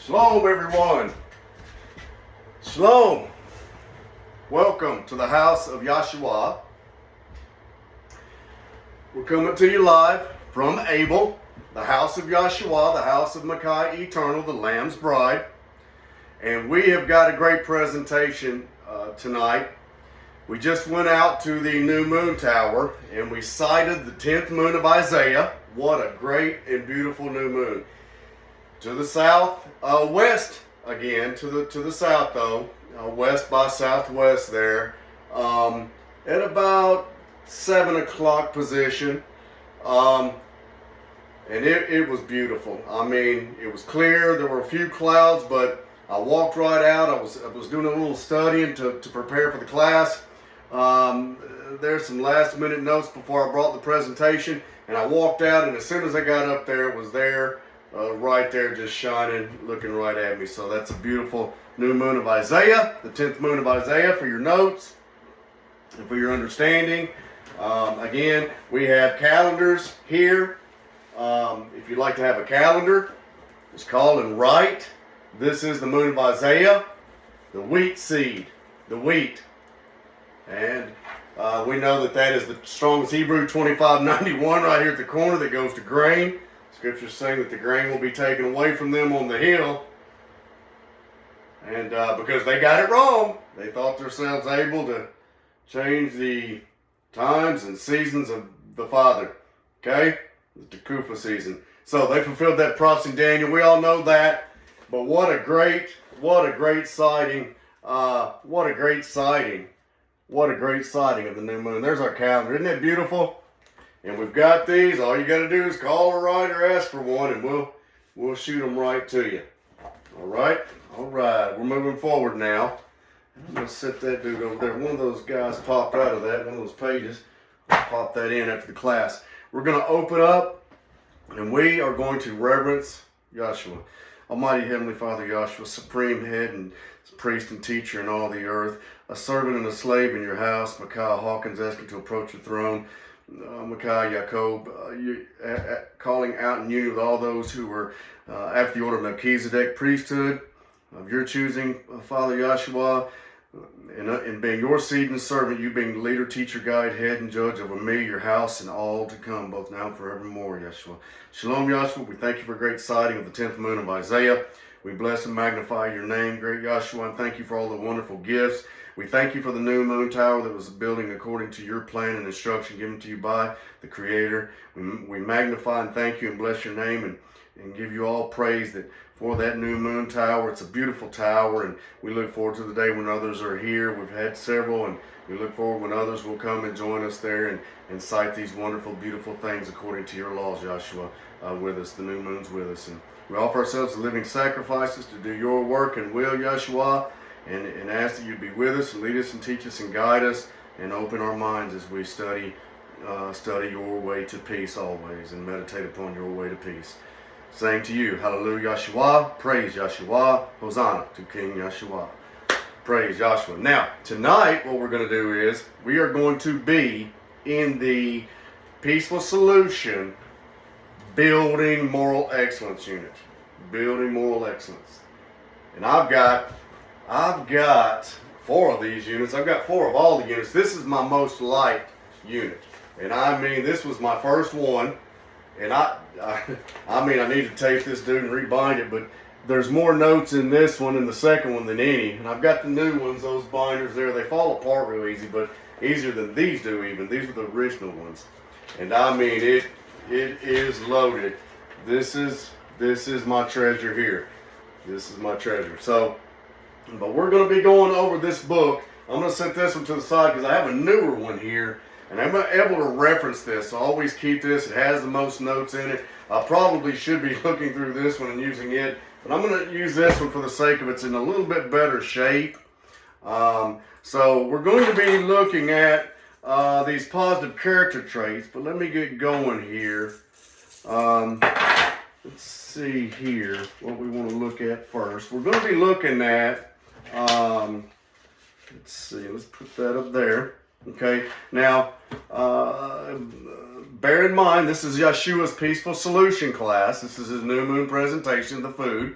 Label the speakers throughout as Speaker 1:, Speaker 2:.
Speaker 1: Shalom, everyone. Shalom. Welcome to the house of Yahshua. We're coming to you live from Abel, the house of Yahshua, the house of Makai Eternal, the Lamb's Bride. And we have got a great presentation tonight. We just went out to the new moon tower and we sighted the 10th moon of Isaiah. What a great and beautiful new moon. To the south, west again, to the south though, west by southwest there, at about 7 o'clock position, and it was beautiful. I mean, it was clear. There were a few clouds, but I walked right out. I was doing a little studying to prepare for the class. There's some last minute notes before I brought the presentation, and I walked out, and as soon as I got up there, it was there. Right there, just shining, looking right at me. So that's a beautiful new moon of Isaiah, the 10th moon of Isaiah, for your notes and for your understanding. Again, we have calendars here. If you'd like to have a calendar, just call and write. This is the moon of Isaiah, the wheat seed, the wheat. And we know that is the Strong's Hebrew 2591 right here at the corner that goes to grain. Scripture's saying that the grain will be taken away from them on the hill. And because they got it wrong, they thought themselves able to change the times and seasons of the Father. Okay? The Tekufa season. So they fulfilled that prophecy in Daniel. We all know that. But what a great sighting. What a great sighting of the new moon. There's our calendar. Isn't that beautiful? And we've got these. All you got to do is call or write or ask for one, and we'll shoot them right to you. All right. We're moving forward now. I'm gonna set that dude over there. One of those guys popped out of that. One of those pages. I'll pop that in after the class. We're gonna open up, and we are going to reverence Yahshua, Almighty Heavenly Father Yahshua, supreme head and priest and teacher in all the earth, a servant and a slave in your house. Micaiah Hawkins asking to approach your throne. Micaiah Jacob, calling out in unity with all those who were after the order of Melchizedek, priesthood of your choosing, Father Yahshua, and being your seed and servant, you being the leader, teacher, guide, head, and judge over me, your house, and all to come, both now and forevermore, Yahshua. Shalom, Yahshua. We thank you for great sighting of the 10th moon of Isaiah. We bless and magnify your name, great Yahshua, and thank you for all the wonderful gifts. We thank you for the new moon tower that was building according to your plan and instruction given to you by the Creator. We magnify and thank you and bless your name and give you all praise that for that new moon tower. It's a beautiful tower, and we look forward to the day when others are here. We've had several, and we look forward when others will come and join us there and sight these wonderful, beautiful things according to your laws, Yahshua, with us. The new moon's with us. And we offer ourselves as living sacrifices to do your work and will, Yahshua, and ask that you be with us and lead us and teach us and guide us and open our minds as we study your way to peace always and meditate upon your way to peace. Saying to you, hallelujah, Yahshua, praise Yahshua, Hosanna to King Yahshua. Praise Yahshua. Now, tonight what we're going to do is we are going to be in the Peaceful Solution Building Moral Excellence unit. Building Moral Excellence. And I've got 4 of these units. I've got 4 of all the units. This is my most liked unit. And I mean, this was my first one. And I need to tape this dude and rebind it, but there's more notes in this one and the second one than any. And I've got the new ones, those binders there. They fall apart real easy, but easier than these do even. These are the original ones. And I mean, it is loaded. This is my treasure here. This is my treasure. So, but we're going to be going over this book. I'm going to set this one to the side because I have a newer one here. And I'm able to reference this. So I always keep this. It has the most notes in it. I probably should be looking through this one and using it. But I'm going to use this one for the sake of it's in a little bit better shape. So we're going to be looking at these positive character traits. But let me get going here. Let's see here what we want to look at first. We're going to be looking at, let's see, let's put that up there. Okay, now, bear in mind, this is Yeshua's Peaceful Solution class. This is his new moon presentation of the food.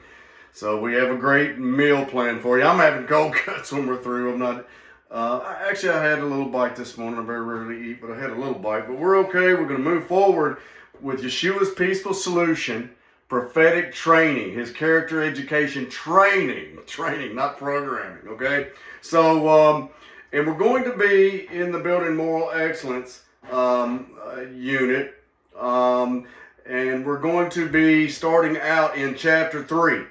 Speaker 1: So we have a great meal plan for you. I'm having cold cuts when we're through. I'm not. Actually, I had a little bite this morning. I very rarely eat, but I had a little bite. But we're okay. We're going to move forward with Yeshua's Peaceful Solution, prophetic training, his character education training, not programming. Okay. So, and we're going to be in the Building Moral Excellence unit. And we're going to be starting out in chapter 3.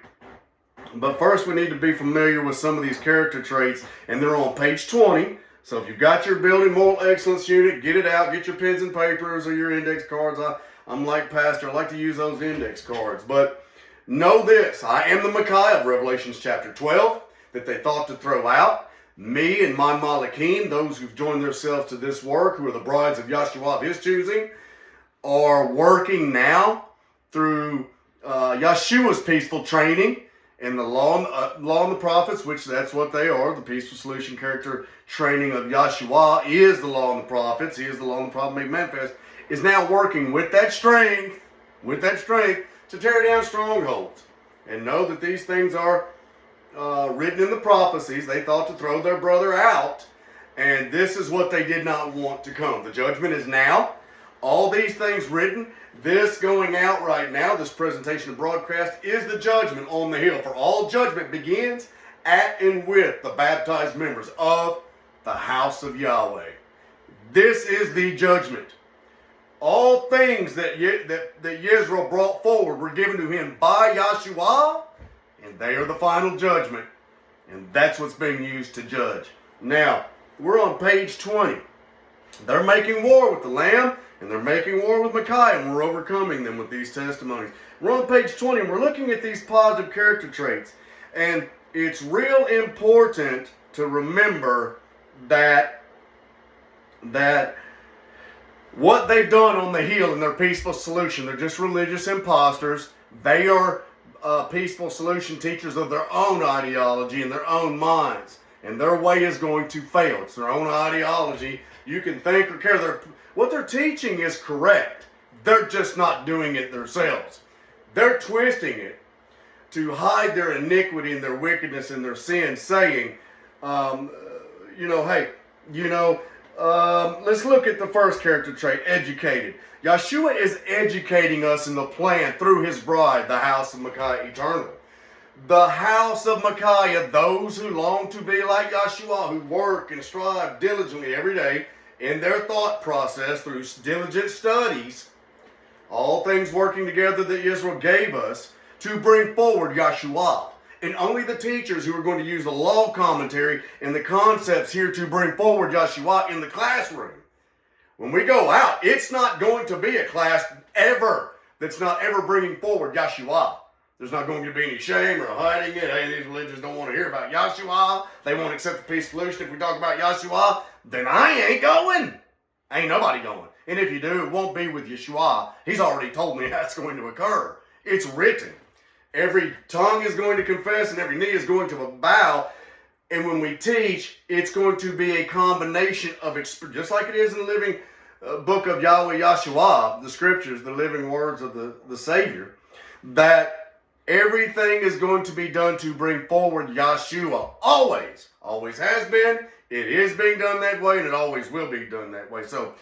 Speaker 1: But first we need to be familiar with some of these character traits, and they're on page 20. So if you've got your Building Moral Excellence unit, get it out, get your pens and papers or your index cards. I'm like Pastor, I like to use those index cards. But know this, I am the Micaiah of Revelations chapter 12 that they thought to throw out. Me and my Malachim, those who've joined themselves to this work, who are the brides of Yahshua of his choosing, are working now through Yeshua's peaceful training and the law and the prophets, which that's what they are. The Peaceful Solution character training of Yahshua is the law and the prophets. He is the law and the prophet made manifest. Is now working with that strength to tear down strongholds. And know that these things are written in the prophecies. They thought to throw their brother out, and this is what they did not want to come. The judgment is now. All these things written, this going out right now, this presentation and broadcast, is the judgment on the hill. For all judgment begins at and with the baptized members of the house of Yahweh. This is the judgment. All things that Yisrael brought forward were given to him by Yahshua, and they are the final judgment. And that's what's being used to judge. Now, we're on page 20. They're making war with the Lamb, and they're making war with Micaiah, and we're overcoming them with these testimonies. We're on page 20, and we're looking at these positive character traits. And it's real important to remember that what they've done on the hill in their Peaceful Solution, they're just religious imposters. They are Peaceful Solution teachers of their own ideology and their own minds. And their way is going to fail. It's their own ideology. You can think or care. What they're teaching is correct. They're just not doing it themselves. They're twisting it to hide their iniquity and their wickedness and their sin, saying, let's look at the first character trait, educated. Yeshua is educating us in the plan through his bride, the house of Micaiah eternal. The house of Micaiah, those who long to be like Yeshua, who work and strive diligently every day in their thought process through diligent studies, all things working together that Israel gave us to bring forward Yeshua. And only the teachers who are going to use the law commentary and the concepts here to bring forward Yeshua in the classroom. When we go out, it's not going to be a class ever that's not ever bringing forward Yeshua. There's not going to be any shame or hiding it. Hey, these religions don't want to hear about Yahshua. They won't accept the Peaceful Solution if we talk about Yahshua. Then I ain't going. Ain't nobody going. And if you do, it won't be with Yeshua. He's already told me that's going to occur. It's written. Every tongue is going to confess and every knee is going to bow. And when we teach, it's going to be a combination of, just like it is in the living book of Yahweh Yahshua, the scriptures, the living words of the Savior, that everything is going to be done to bring forward Yeshua. Always. Always has been. It is being done that way, and it always will be done that way. So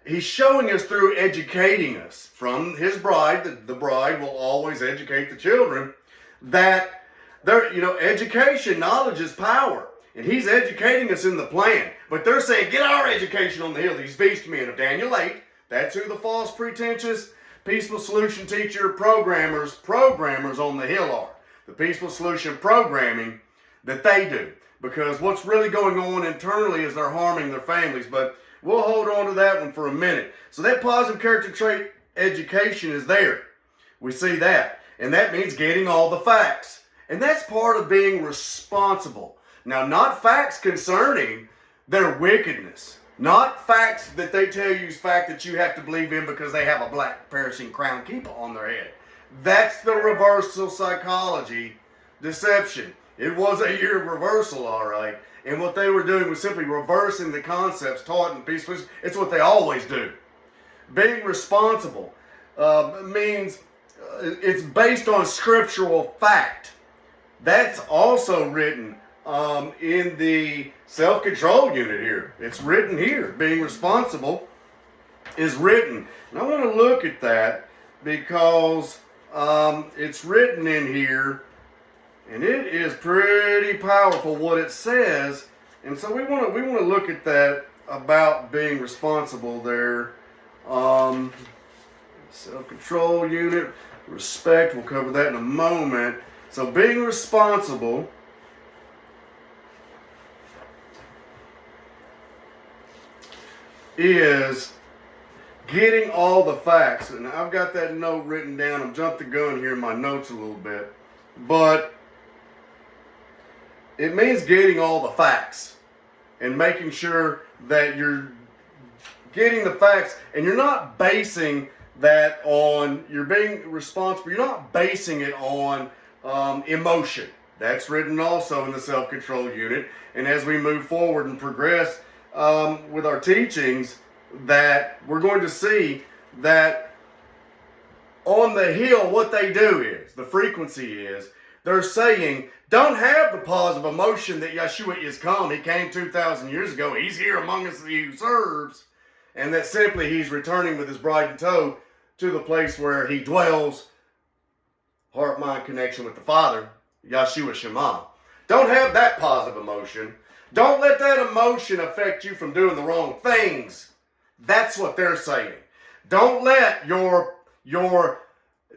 Speaker 1: he's showing us through educating us from his bride. The bride will always educate the children. That education, knowledge is power. And he's educating us in the plan. But they're saying, get our education on the hill. These beast men of Daniel 8. That's who the false, pretentious, Peaceful Solution teacher programmers on the hill are. The Peaceful Solution programming that they do. Because what's really going on internally is they're harming their families. But we'll hold on to that one for a minute. So that positive character trait education is there. We see that. And that means getting all the facts. And that's part of being responsible. Now, not facts concerning their wickedness. Not facts that they tell you is fact that you have to believe in because they have a black perishing crown keeper on their head. That's the reversal psychology deception. It was a year of reversal, all right. And what they were doing was simply reversing the concepts taught in Peaceful. It's what they always do. Being responsible means it's based on scriptural fact. That's also written in the self-control unit here. It's written here. Being responsible is written. And I want to look at that because it's written in here, and it is pretty powerful what it says. And so we want to look at that about being responsible there. Self-control unit, respect, we'll cover that in a moment. So being responsible is getting all the facts. And I've got that note written down. I'm jumping the gun here in my notes a little bit. But it means getting all the facts and making sure that you're getting the facts and you're not basing that on, you're being responsible, you're not basing it on emotion. That's written also in the self-control unit. And as we move forward and progress with our teachings, that we're going to see that on the hill, what they do is, the frequency is, they're saying, don't have the positive emotion that Yeshua is come. He came 2,000 years ago. He's here among us who serves. And that simply he's returning with his bride in tow to the place where he dwells, heart-mind connection with the Father, Yeshua Shema. Don't have that positive emotion. Don't let that emotion affect you from doing the wrong things. That's what they're saying. Don't let your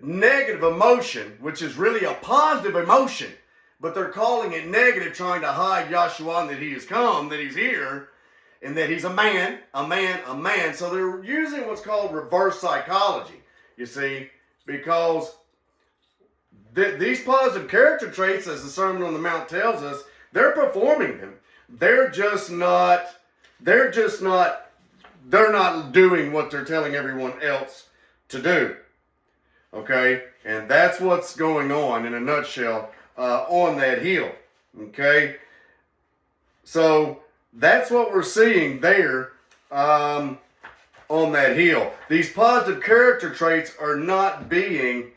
Speaker 1: negative emotion, which is really a positive emotion, but they're calling it negative, trying to hide Yeshua and that he has come, that he's here, and that he's a man. So they're using what's called reverse psychology, you see, because these positive character traits, as the Sermon on the Mount tells us, they're performing them. They're not doing what they're telling everyone else to do. Okay? And that's what's going on in a nutshell on that hill. Okay? So that's what we're seeing there on that hill. These positive character traits are not being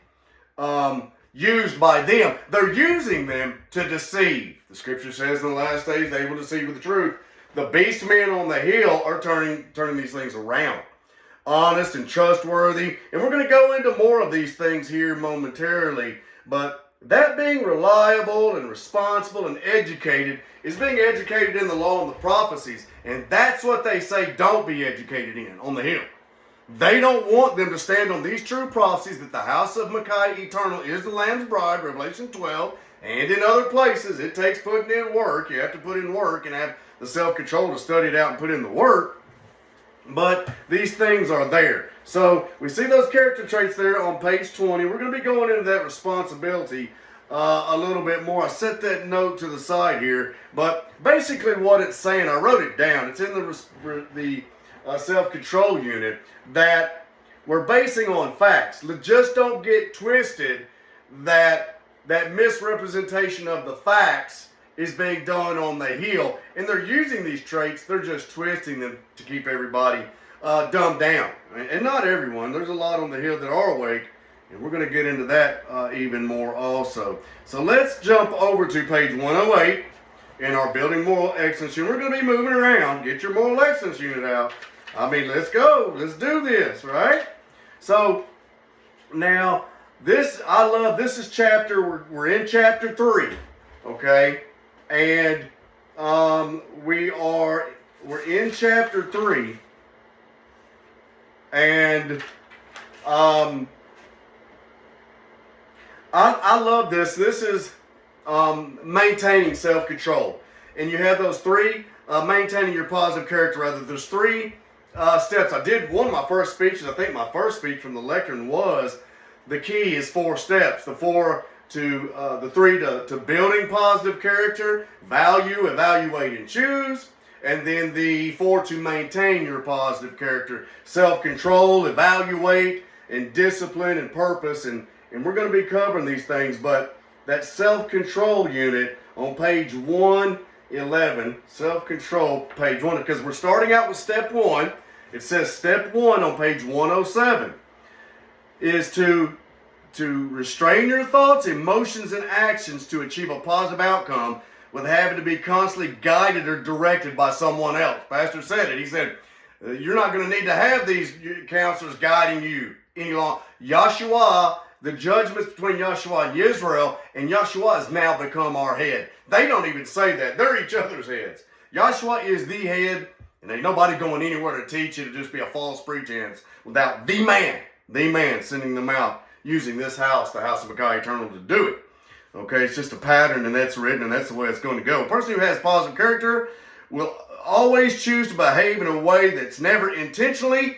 Speaker 1: used by them. They're using them to deceive. The scripture says in the last days they will deceive with the truth. The beast men on the hill are turning these things around. Honest and trustworthy. And we're going to go into more of these things here momentarily. But that being reliable and responsible and educated is being educated in the law and the prophecies. And that's what they say don't be educated in on the hill. They don't want them to stand on these true prophecies that the house of Micaiah eternal is the Lamb's bride, Revelation 12, and in other places. It takes putting in work. You have to put in work and have the self-control to study it out and put in the work. But these things are there. So we see those character traits there on page 20. We're going to be going into that responsibility a little bit more. I set that note to the side here. But basically what it's saying, I wrote it down. It's in the self-control unit that we're basing on facts. Just don't get twisted that misrepresentation of the facts is being done on the hill. And they're using these traits. They're just twisting them to keep everybody dumbed down. And not everyone. There's a lot on the hill that are awake. And we're going to get into that even more also. So let's jump over to page 108 in our Building Moral Excellence Unit. We're going to be moving around. Get your Moral Excellence Unit out. I mean, let's go. Let's do this, right? So now, this is chapter, we're in chapter 3, okay? And we're in chapter 3, and I love this. This is maintaining self-control. And you have those three, maintaining your positive character, rather. There's three steps. I did one of my first speeches. I think my first speech from the lectern was the key is 4 steps. The three to building positive character, value, evaluate, and choose. And then the 4 to maintain your positive character, self-control, evaluate, and discipline, and purpose. And we're going to be covering these things. But that self-control unit on page 111, self-control, page 1, because we're starting out with step 1. It says step 1 on page 107 is to to restrain your thoughts, emotions, and actions to achieve a positive outcome with having to be constantly guided or directed by someone else. Pastor said it. He said, you're not going to need to have these counselors guiding you any longer. Yahshua, the judgments between Yahshua and Israel, and Yahshua has now become our head. They don't even say that. They're each other's heads. Yahshua is the head, and ain't nobody going anywhere to teach you to just be a false pretense without the man sending them out using this house, the house of Micaiah Eternal, to do it. Okay, it's just a pattern, and that's written, and that's the way it's going to go. A person who has positive character will always choose to behave in a way that's never intentionally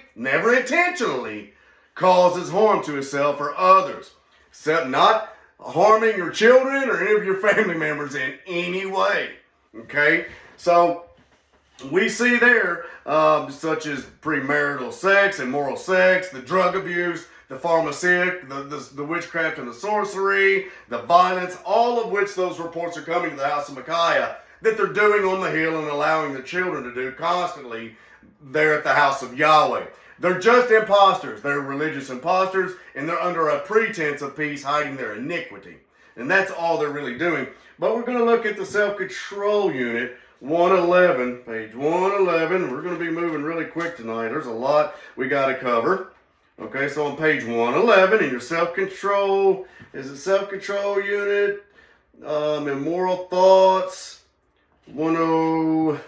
Speaker 1: causes harm to himself or others. Except not harming your children or any of your family members in any way. Okay, so we see there such as premarital sex, immoral sex, the drug abuse, the pharmaceutic, the witchcraft and the sorcery, the violence, all of which those reports are coming to the house of Micaiah that they're doing on the hill and allowing the children to do constantly there at the house of Yahweh. They're just imposters. They're religious imposters, and they're under a pretense of peace, hiding their iniquity. And that's all they're really doing. But we're going to look at the self-control unit, 111, page 111. We're going to be moving really quick tonight. There's a lot we got to cover. Okay, so on page 111 in your self-control, is it self-control unit, immoral thoughts, let's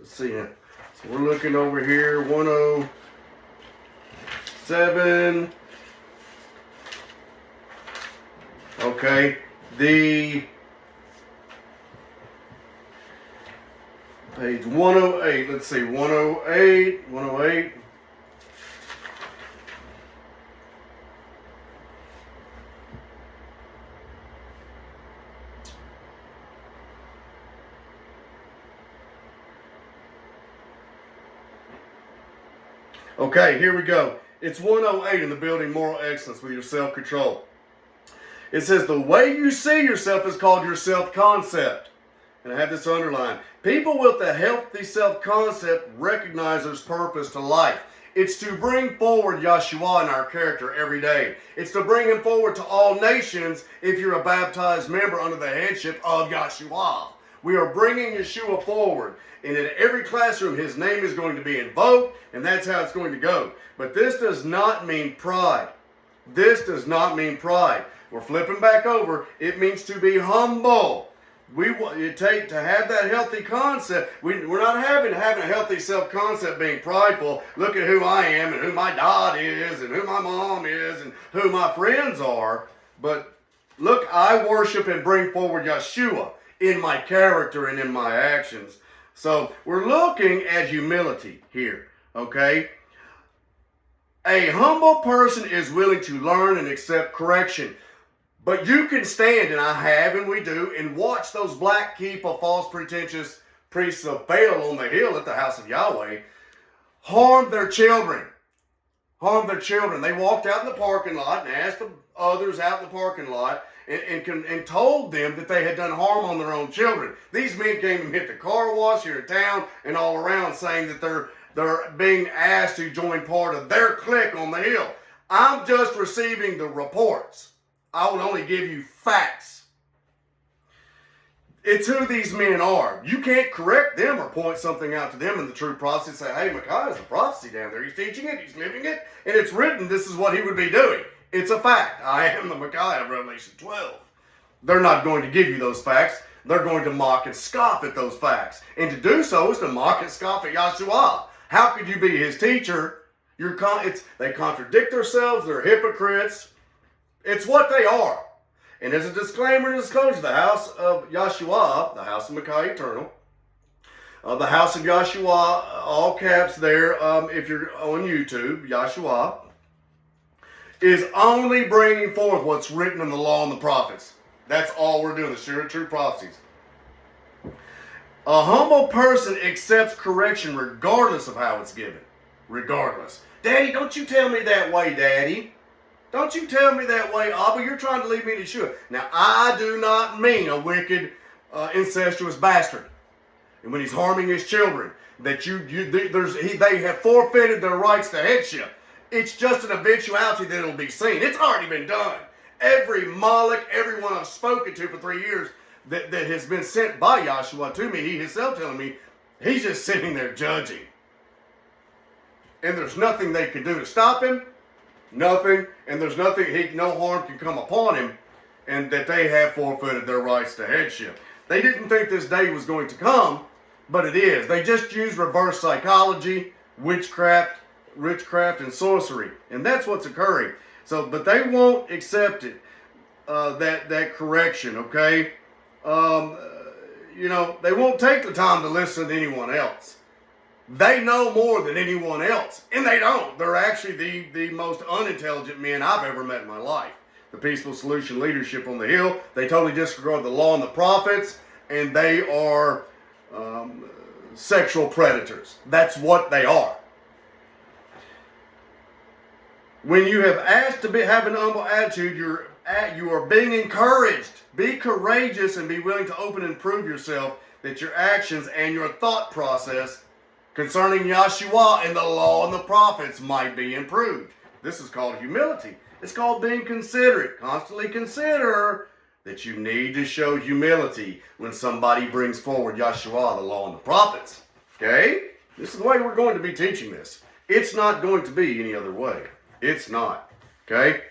Speaker 1: see here. So we're looking over here, 107. Okay, the page 108, let's see, 108. Okay, here we go. It's 108 in the building moral excellence with your self-control. It says the way you see yourself is called your self-concept. And I have this underlined. People with a healthy self-concept recognize there's purpose to life. It's to bring forward Yahshua in our character every day. It's to bring him forward to all nations if you're a baptized member under the headship of Yahshua. We are bringing Yeshua forward. And in every classroom, his name is going to be invoked, and that's how it's going to go. But this does not mean pride. This does not mean pride. We're flipping back over. It means to be humble. It take to have that healthy concept. We're not having a healthy self-concept being prideful. Look at who I am and who my dad is and who my mom is and who my friends are. But look, I worship and bring forward Yeshua in my character and in my actions. So we're looking at humility here, okay? A humble person is willing to learn and accept correction. But you can stand, and I have, and we do, and watch those black keep of false pretentious priests of Baal on the hill at the house of Yahweh harm their children. Harm their children. They walked out in the parking lot and asked the others out in the parking lot and told them that they had done harm on their own children. These men came and hit the car wash here in town and all around saying that they're being asked to join part of their clique on the hill. I'm just receiving the reports. I will only give you facts. It's who these men are. You can't correct them or point something out to them in the true prophecy and say, hey, Micaiah's a prophecy down there. He's teaching it. He's living it. And it's written. This is what he would be doing. It's a fact. I am the Micaiah of Revelation 12. They're not going to give you those facts. They're going to mock and scoff at those facts. And to do so is to mock and scoff at Yahshua. How could you be his teacher? They contradict themselves. They're hypocrites. It's what they are. And as a disclaimer and disclosure, the house of Yahshua, the house of Micaiah Eternal, the house of Yahshua, all caps there, if you're on YouTube, Yahshua, is only bringing forth what's written in the law and the prophets. That's all we're doing, the sure and true prophecies. A humble person accepts correction regardless of how it's given. Regardless. Daddy, don't you tell me that way, Daddy. Don't you tell me that way, Abba. You're trying to lead me to Yeshua. Now, I do not mean a wicked, incestuous bastard. And when he's harming his children, that they have forfeited their rights to headship. It's just an eventuality that it'll be seen. It's already been done. Every Moloch, everyone I've spoken to for 3 years that has been sent by Yahshua to me, he himself telling me, he's just sitting there judging. And there's nothing they can do to stop him. Nothing. And there's nothing, no harm can come upon him. And that they have forfeited their rights to headship. They didn't think this day was going to come, but it is. They just use reverse psychology, witchcraft, and sorcery. And that's what's occurring. So, but they won't accept it, that correction, okay? They won't take the time to listen to anyone else. They know more than anyone else, and they don't. They're actually the most unintelligent men I've ever met in my life. The Peaceful Solution leadership on the Hill, they totally disregard the law and the prophets, and they are sexual predators. That's what they are. When you have asked to have an humble attitude, you are being encouraged. Be courageous and be willing to open and prove yourself that your actions and your thought process concerning Yahshua and the law and the prophets might be improved. This is called humility. It's called being considerate. Constantly consider that you need to show humility when somebody brings forward Yahshua, the law and the prophets. Okay? This is the way we're going to be teaching this. It's not going to be any other way. It's not. Okay?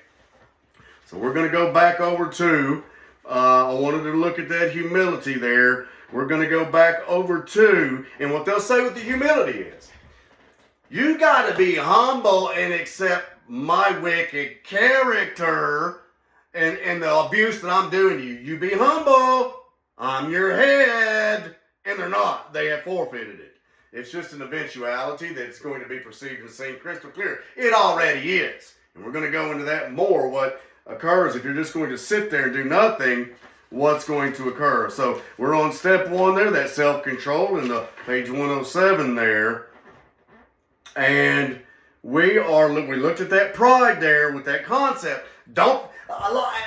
Speaker 1: So we're going to go back over to, I wanted to look at that humility there. We're going to go back over to, and what they'll say with the humility is, you got to be humble and accept my wicked character and the abuse that I'm doing to you. You be humble. I'm your head. And they're not. They have forfeited it. It's just an eventuality that's going to be perceived and seen crystal clear. It already is. And we're going to go into that more, what occurs if you're just going to sit there and do nothing, what's going to occur. So we're on step 1 there, that self-control, in the page 107 there. And we looked at that pride there with that concept. I'm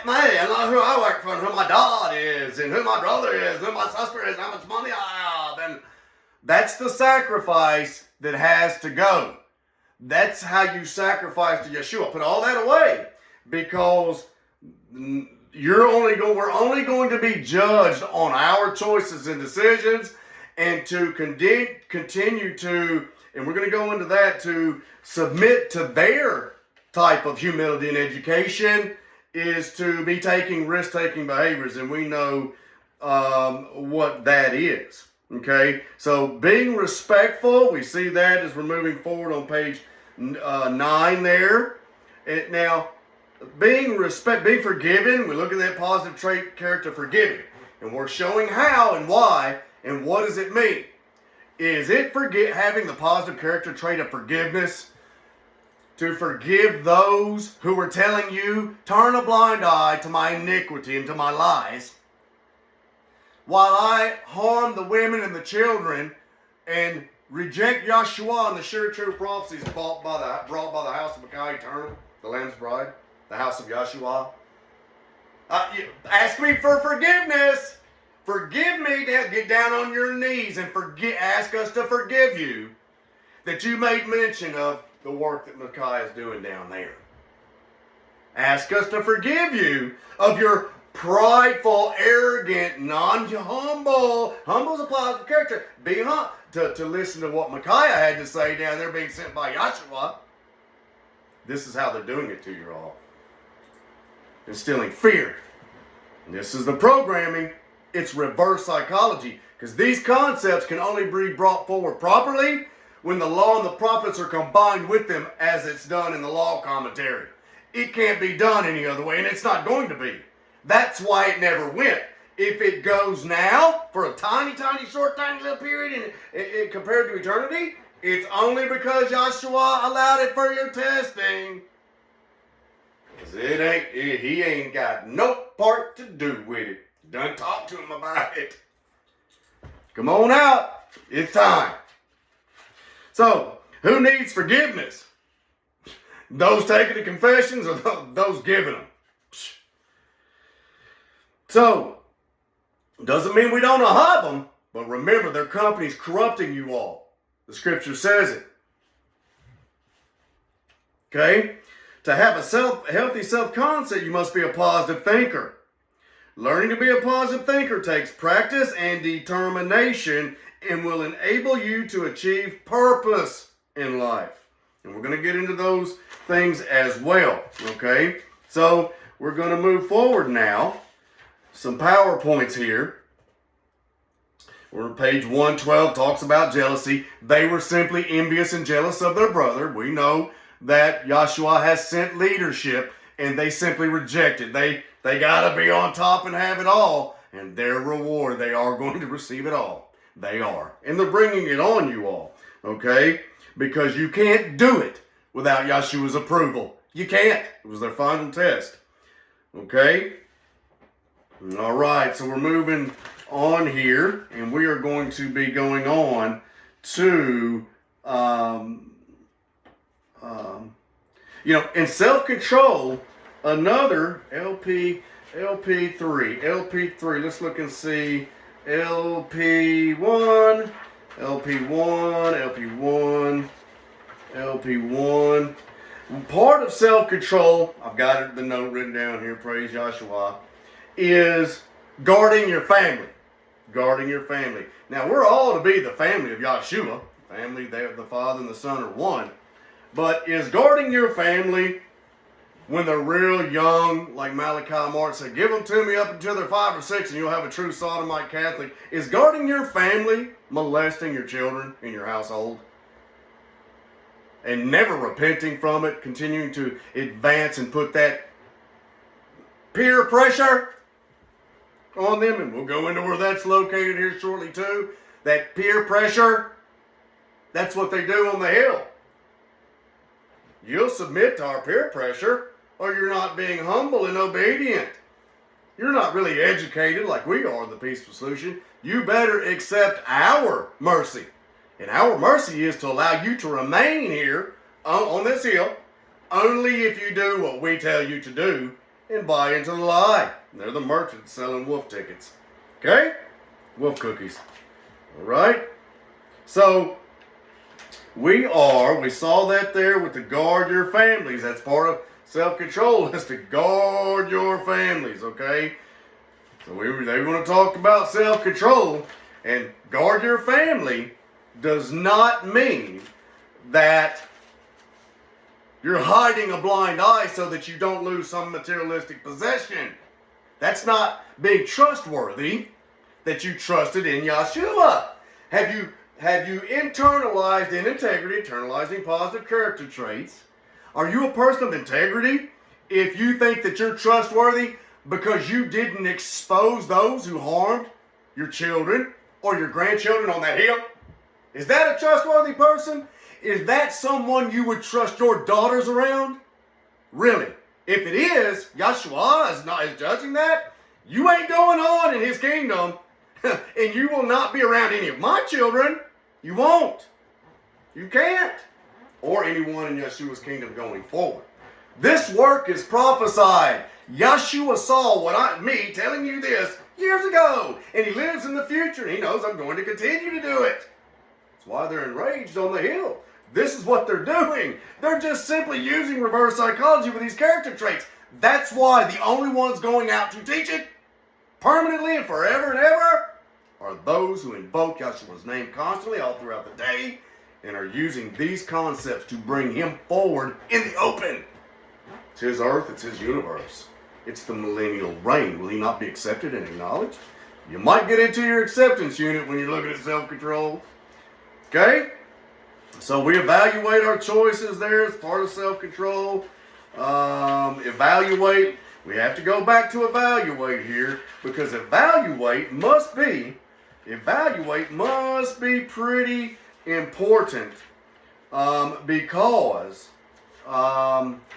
Speaker 1: not who I work for, and who my dad is, and who my brother is, and who my sister is, and how much money I have. And that's the sacrifice that has to go. That's how you sacrifice to Yeshua. Put all that away, because we're only going to be judged on our choices and decisions, and to continue to, and we're going to go into that, to submit to their type of humility and education is to be taking risk-taking behaviors, and we know what that is. Okay, so being respectful, we see that as we're moving forward on page 9 there. Now, being forgiven, we look at that positive trait, character, forgiving, and we're showing how and why and what does it mean. Is it having the positive character trait of forgiveness? To forgive those who were telling you, turn a blind eye to my iniquity and to my lies, while I harm the women and the children and reject Yahshua and the sure true prophecies brought by the house of Micaiah Eternal, the Lamb's bride, the house of Yahshua. Ask me for forgiveness. Forgive me. Get down on your knees and ask us to forgive you that you made mention of the work that Micaiah is doing down there. Ask us to forgive you of your prideful, arrogant, non-humble. Humble's a positive character. Be humble. To listen to what Micaiah had to say down there being sent by Yahshua. This is how they're doing it to you all. Instilling fear. And this is the programming. It's reverse psychology. Because these concepts can only be brought forward properly when the law and the prophets are combined with them as it's done in the law commentary. It can't be done any other way, and it's not going to be. That's why it never went. If it goes now, for a tiny, tiny, short, tiny little period and compared to eternity, it's only because Yahshua allowed it for your testing. Because he ain't got no part to do with it. Done talk to him about it. Come on out. It's time. So, who needs forgiveness? Those taking the confessions or those giving them? So, doesn't mean we don't hub them, but remember, their company's corrupting you all. The scripture says it. Okay? To have a healthy self-concept, you must be a positive thinker. Learning to be a positive thinker takes practice and determination and will enable you to achieve purpose in life. And we're going to get into those things as well. Okay? So we're going to move forward now. Some PowerPoints here. We're on page 112, talks about jealousy. They were simply envious and jealous of their brother. We know that Yahshua has sent leadership, and they simply rejected. They got to be on top and have it all, and their reward, they are going to receive it all. They are. And they're bringing it on you all, okay? Because you can't do it without Yahshua's approval. You can't. It was their final test, okay? All right, so we're moving on here, and we are going to be going on to, in self-control, another LP3, let's look and see, LP1, part of self-control, I've got the note written down here, praise Yahshua, is guarding your family. Guarding your family. Now, we're all to be the family of Yahshua. Family, the Father and the Son are one. But is guarding your family when they're real young, like Malachi Martin said, give them to me up until they're 5 or 6 and you'll have a true sodomite Catholic. Is guarding your family molesting your children in your household? And never repenting from it, continuing to advance and put that peer pressure on them, and we'll go into where that's located here shortly too. That peer pressure, that's what they do on the hill. You'll submit to our peer pressure, or you're not being humble and obedient. You're not really educated like we are in the Peaceful Solution. You better accept our mercy. And our mercy is to allow you to remain here on this hill only if you do what we tell you to do and buy into the lie. They're the merchants selling wolf tickets. Okay? Wolf cookies. All right? So, we saw that there with the guard your families. That's part of self-control, is to guard your families, okay? So they want to talk about self-control, and guard your family does not mean that you're hiding a blind eye so that you don't lose some materialistic possession. That's not being trustworthy, that you trusted in Yahshua. Have you internalized in integrity, internalizing positive character traits? Are you a person of integrity if you think that you're trustworthy because you didn't expose those who harmed your children or your grandchildren on that hill? Is that a trustworthy person? Is that someone you would trust your daughters around? Really? If it is, Yahshua is judging that. You ain't going on in his kingdom, and you will not be around any of my children. You won't. You can't. Or anyone in Yeshua's kingdom going forward. This work is prophesied. Yahshua saw me telling you this years ago, and he lives in the future, and he knows I'm going to continue to do it. That's why they're enraged on the hill. This is what they're doing. They're just simply using reverse psychology with these character traits. That's why the only ones going out to teach it permanently and forever and ever are those who invoke Yahshua's name constantly all throughout the day and are using these concepts to bring him forward in the open. It's his earth, it's his universe. It's the millennial reign. Will he not be accepted and acknowledged? You might get into your acceptance unit when you're looking at self-control. Okay? So we evaluate our choices there as part of self-control. Evaluate. We have to go back to evaluate here, because evaluate must be pretty important, because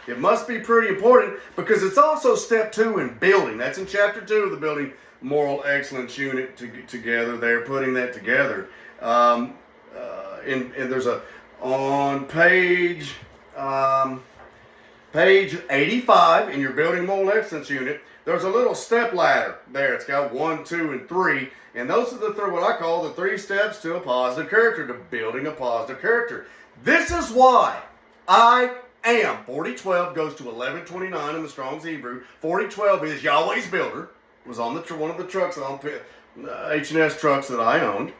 Speaker 1: it must be pretty important because it's also step 2 in building. That's in chapter 2 of the Building Moral Excellence unit together. They're putting that together. And there's on page 85 in your Building Moral Excellence unit, there's a little step ladder there. It's got 1, 2, and 3. And those are what I call the 3 steps to a positive character, to building a positive character. This is why I am. 4012 goes to 1129 in the Strong's Hebrew. 4012 is Yahweh's builder. It was on one of the trucks on H&S trucks that I owned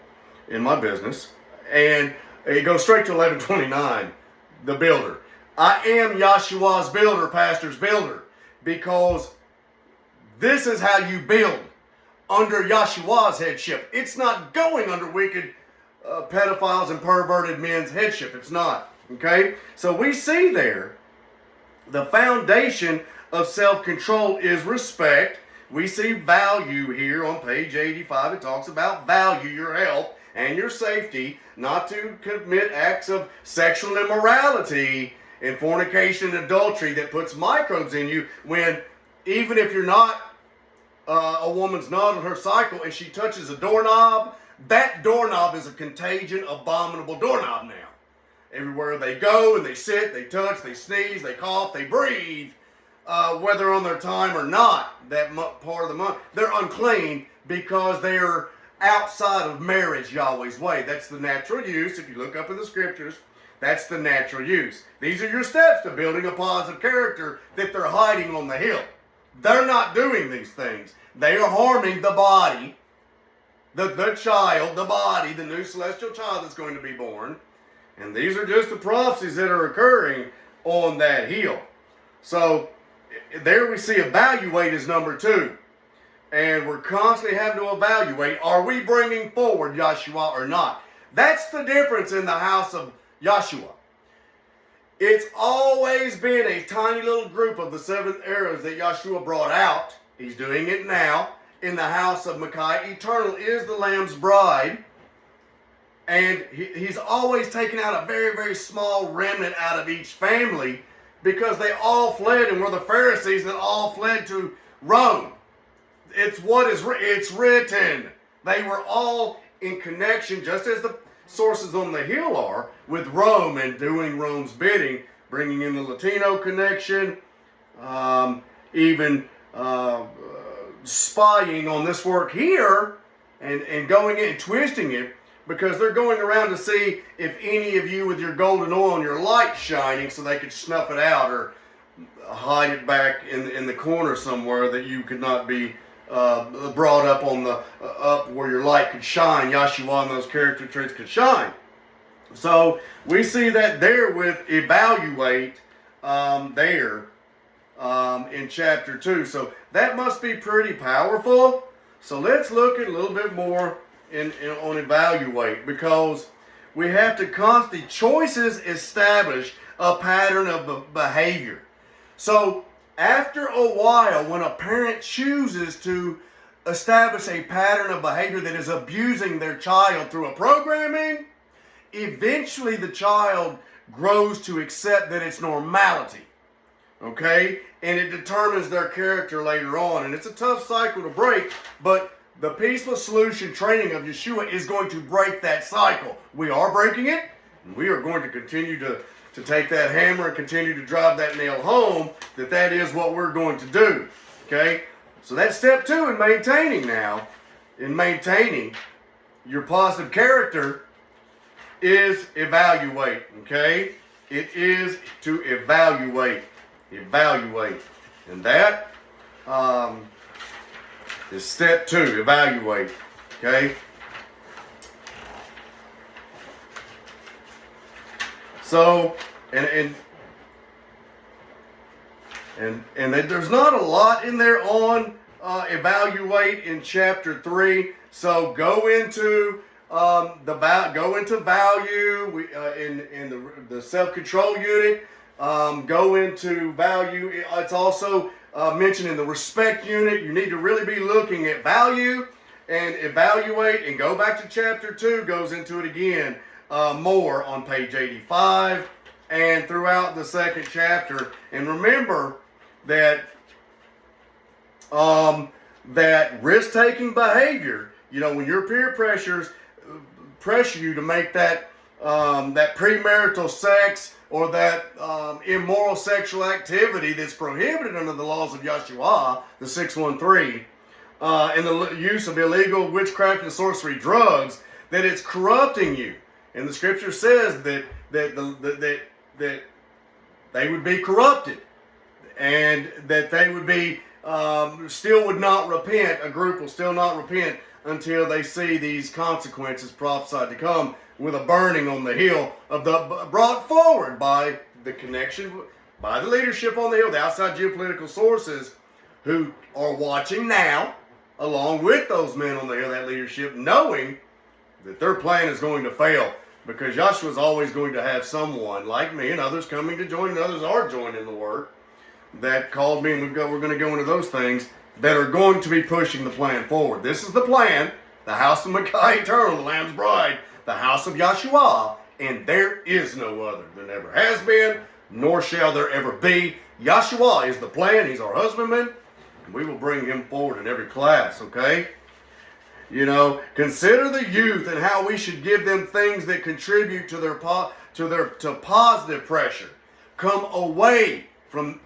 Speaker 1: in my business. And it goes straight to 1129, the builder. I am Yahshua's builder, pastor's builder, because this is how you build under Yahshua's headship. It's not going under wicked pedophiles and perverted men's headship. It's not. Okay? So we see there the foundation of self-control is respect. We see value here on page 85. It talks about value your health and your safety, not to commit acts of sexual immorality and fornication and adultery that puts microbes in you, when even if you're not, a woman's not on her cycle and she touches a doorknob, that doorknob is a contagion, abominable doorknob now. Everywhere they go and they sit, they touch, they sneeze, they cough, they breathe, whether on their time or not, that part of the month, they're unclean because they're outside of marriage Yahweh's way. That's the natural use. If you look up in the scriptures, that's the natural use. These are your steps to building a positive character that they're hiding on the hill. They're not doing these things. They are harming the body, the child, the body, the new celestial child that's going to be born. And these are just the prophecies that are occurring on that hill. So there we see evaluate as number 2. And we're constantly having to evaluate, are we bringing forward Yahshua or not? That's the difference in the house of Yahshua. It's always been a tiny little group of the 7 arrows that Yahshua brought out. He's doing it now in the house of Micaiah. Eternal is the Lamb's bride. And he's always taken out a very, very small remnant out of each family, because they all fled and were the Pharisees that all fled to Rome. It's written. They were all in connection, just as the sources on the hill are, with Rome and doing Rome's bidding, bringing in the Latino connection, even spying on this work here and going in and twisting it, because they're going around to see if any of you with your golden oil and your light shining, so they could snuff it out or hide it back in the corner somewhere that you could not be brought up on the up where your light could shine. Yahshua and those character traits could shine. So we see that there with evaluate there in chapter 2. So that must be pretty powerful. So let's look at a little bit more on evaluate, because we have to constantly choices establish a pattern of behavior. So after a while, when a parent chooses to establish a pattern of behavior that is abusing their child through a programming, eventually the child grows to accept that it's normality. Okay? And it determines their character later on. And it's a tough cycle to break, but the Peaceful Solution training of Yeshua is going to break that cycle. We are breaking it, and we are going to continue to take that hammer and continue to drive that nail home, that is what we're going to do. Okay? So that's step 2 in maintaining now. In maintaining your positive character is evaluate. Okay? It is to evaluate. Evaluate. And that is step 2, evaluate. Okay? So, and there's not a lot in there on evaluate in chapter 3. So go into value in the self-control unit. Go into value. It's also mentioned in the respect unit. You need to really be looking at value and evaluate, and go back to chapter 2. Goes into it again. More on page 85 and throughout the 2nd chapter. And remember that that risk-taking behavior, when your peer pressure you to make that premarital sex or that immoral sexual activity that's prohibited under the laws of Yahshua, the 613, and the use of illegal witchcraft and sorcery drugs, that it's corrupting you. And the scripture says that they would be corrupted, and that they would be still would not repent. A group will still not repent until they see these consequences prophesied to come, with a burning on the hill of the brought forward by the connection, by the leadership on the hill, the outside geopolitical sources who are watching now, along with those men on the hill, that leadership, knowing that their plan is going to fail, because Joshua is always going to have someone like me and others coming to join, and others are joining the work, that called me, and we're going to go into those things that are going to be pushing the plan forward. This is the plan, the house of Micaiah eternal, the Lamb's bride, the house of Yahshua, and there is no other. There never has been, nor shall there ever be. Yahshua is the plan. He's our husbandman, and we will bring him forward in every class, okay? You know, consider the youth and how we should give them things that contribute to positive pressure. Come away from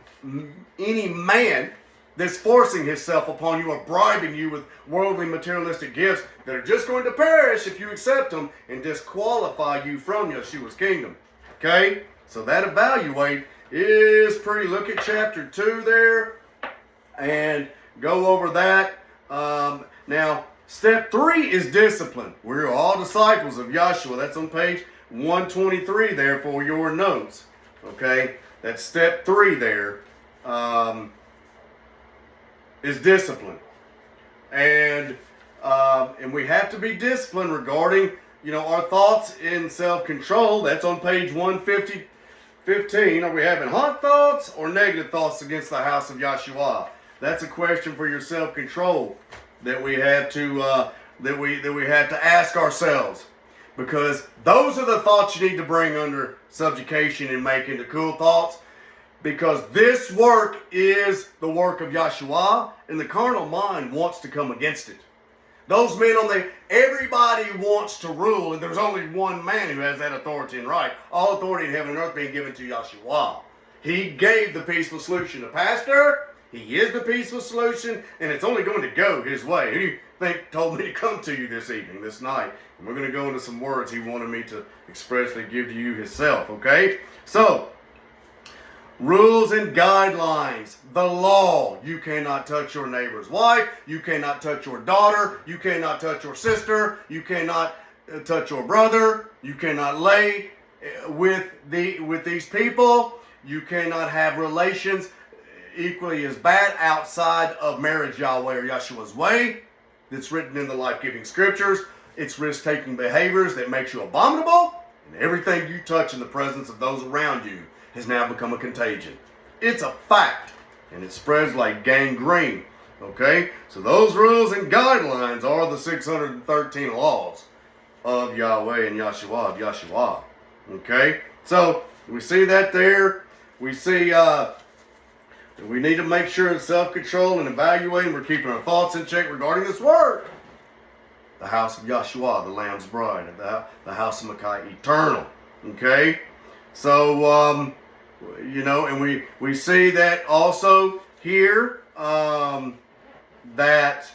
Speaker 1: any man that's forcing himself upon you or bribing you with worldly materialistic gifts that are just going to perish if you accept them and disqualify you from Yeshua's kingdom. Okay? So that evaluate is pretty. Look at chapter 2 there and go over that. Now, step 3 is discipline. We're all disciples of Yahshua. That's on page 123 there for your notes. Okay? That's step 3 there. Is discipline, and we have to be disciplined regarding, you know, our thoughts in self-control. That's on page 115. Are we having hot thoughts or negative thoughts against the house of Yahshua? That's a question for your self-control that we have to that we have to ask ourselves, because those are the thoughts you need to bring under subjugation and make into cool thoughts. Because this work is the work of Yahshua, and the carnal mind wants to come against it. Those men everybody wants to rule, and there's only one man who has that authority and right. All authority in heaven and earth being given to Yahshua. He gave the peaceful solution to pastor. He is the peaceful solution, and it's only going to go his way. Who do you think told me to come to you this evening, this night? And we're going to go into some words he wanted me to expressly give to you himself, okay? So, rules and guidelines. The law. You cannot touch your neighbor's wife. You cannot touch your daughter. You cannot touch your sister. You cannot touch your brother. You cannot lay with these people. You cannot have relations equally as bad outside of marriage Yahweh or Yahshua's way. That's written in the life-giving scriptures. It's risk-taking behaviors that makes you abominable. And everything you touch in the presence of those around you has now become a contagion. It's a fact, and it spreads like gangrene. Okay? So those rules and guidelines are the 613 laws of Yahweh and Yahshua, of Yahshua. Okay? So we see that there. We see we need to make sure in self-control and evaluating we're keeping our thoughts in check regarding this work. The house of Yahshua, the Lamb's bride, the house of Micaiah eternal. Okay? So, you know, and we see that also here, that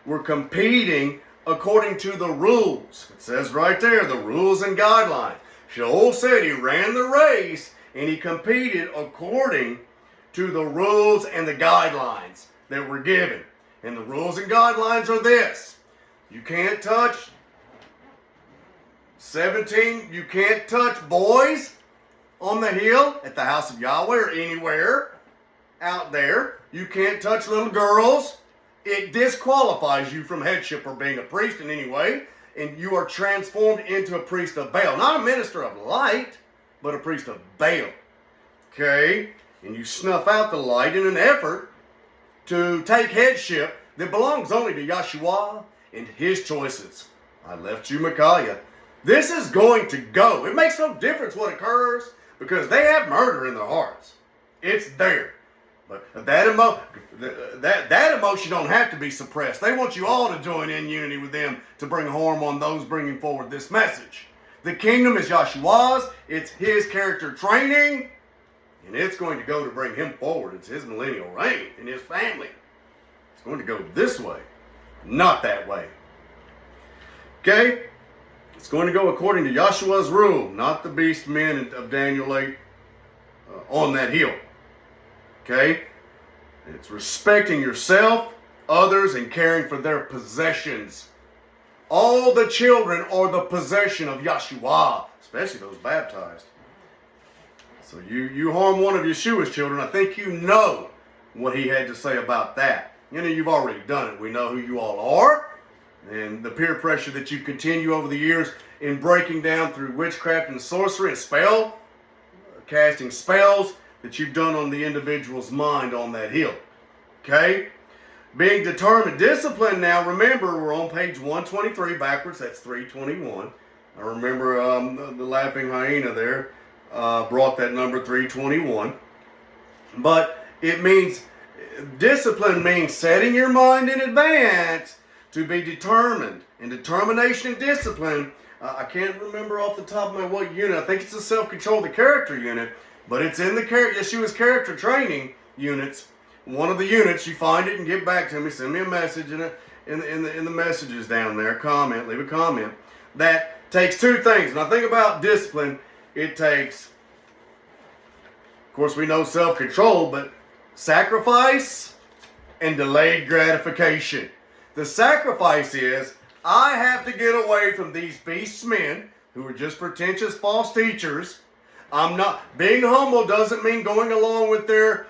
Speaker 1: we're competing according to the rules. It says right there, the rules and guidelines. Shaul said he ran the race and he competed according to the rules and the guidelines that were given. And the rules and guidelines are this. You can't touch 17, you can't touch boys on the hill at the house of Yahweh or anywhere out there. You can't touch little girls. It disqualifies you from headship or being a priest in any way. And you are transformed into a priest of Baal. Not a minister of light, but a priest of Baal. Okay? And you snuff out the light in an effort to take headship that belongs only to Yahshua and his choices. I left you, Micaiah. This is going to go. It makes no difference what occurs because they have murder in their hearts. It's there. But that emotion don't have to be suppressed. They want you all to join in unity with them to bring harm on those bringing forward this message. The kingdom is Yahshua's. It's his character training. And it's going to go to bring him forward. It's his millennial reign in his family. It's going to go this way, not that way. Okay? It's going to go according to Yahshua's rule, not the beast men of Daniel 8 on that hill. Okay? It's respecting yourself, others, and caring for their possessions. All the children are the possession of Yahshua, especially those baptized. So you harm one of Yeshua's children, I think you know what he had to say about that. You know, you've already done it. We know who you all are. And the peer pressure that you continue over the years in breaking down through witchcraft and sorcery and casting spells that you've done on the individual's mind on that hill. Okay? Being determined, discipline now, remember, we're on page 123 backwards, that's 321. I remember the laughing hyena there brought that number 321. But it means, discipline means setting your mind in advance to be determined. And determination and discipline, I can't remember off the top of my what unit. I think it's the self-control, the character unit, but it's in the Yeshua's character training units. One of the units, you find it and get back to me. Send me a message in the messages down there. Comment, leave a comment. That takes two things. When I think about discipline, it takes, of course, we know self-control, but sacrifice and delayed gratification. The sacrifice is, I have to get away from these beast men who are just pretentious false teachers. I'm not, being humble doesn't mean going along with their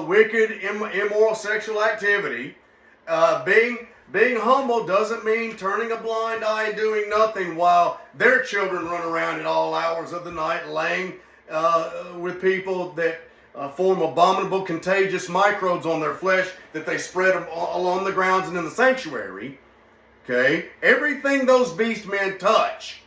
Speaker 1: wicked, immoral sexual activity. Being humble doesn't mean turning a blind eye and doing nothing while their children run around at all hours of the night laying with people that form abominable, contagious microbes on their flesh that they spread along the grounds and in the sanctuary. Okay? Everything those beast men touch,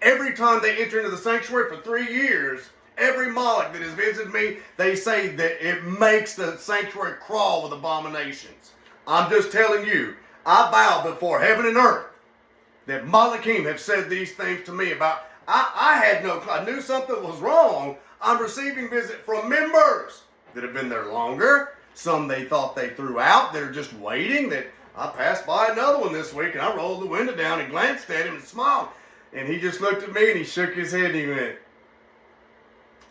Speaker 1: every time they enter into the sanctuary for 3 years, every Moloch that has visited me, they say that it makes the sanctuary crawl with abominations. I'm just telling you, I vow before heaven and earth that Malachim have said these things to me about, I knew something was wrong. I'm receiving visit from members that have been there longer. Some they thought they threw out. They're just waiting. That I passed by another one this week and I rolled the window down and glanced at him and smiled. And he just looked at me and he shook his head and he went,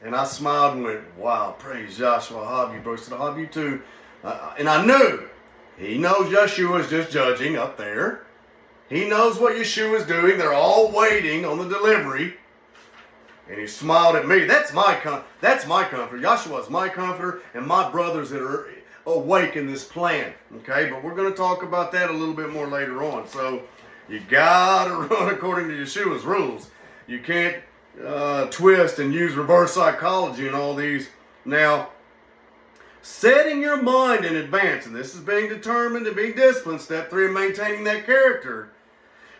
Speaker 1: and I smiled and went, wow, praise Joshua, Hab you, bro. I said, Hab you too. And I knew, he knows Yeshua is just judging up there. He knows what Yeshua is doing. They're all waiting on the delivery. And he smiled at me. That's my comfort. Yeshua is my comforter and my brothers that are awake in this plan. Okay, but we're going to talk about that a little bit more later on. So you got to run according to Yeshua's rules. You can't twist and use reverse psychology and all these. Now, setting your mind in advance, and this is being determined and being disciplined, step 3 of maintaining that character,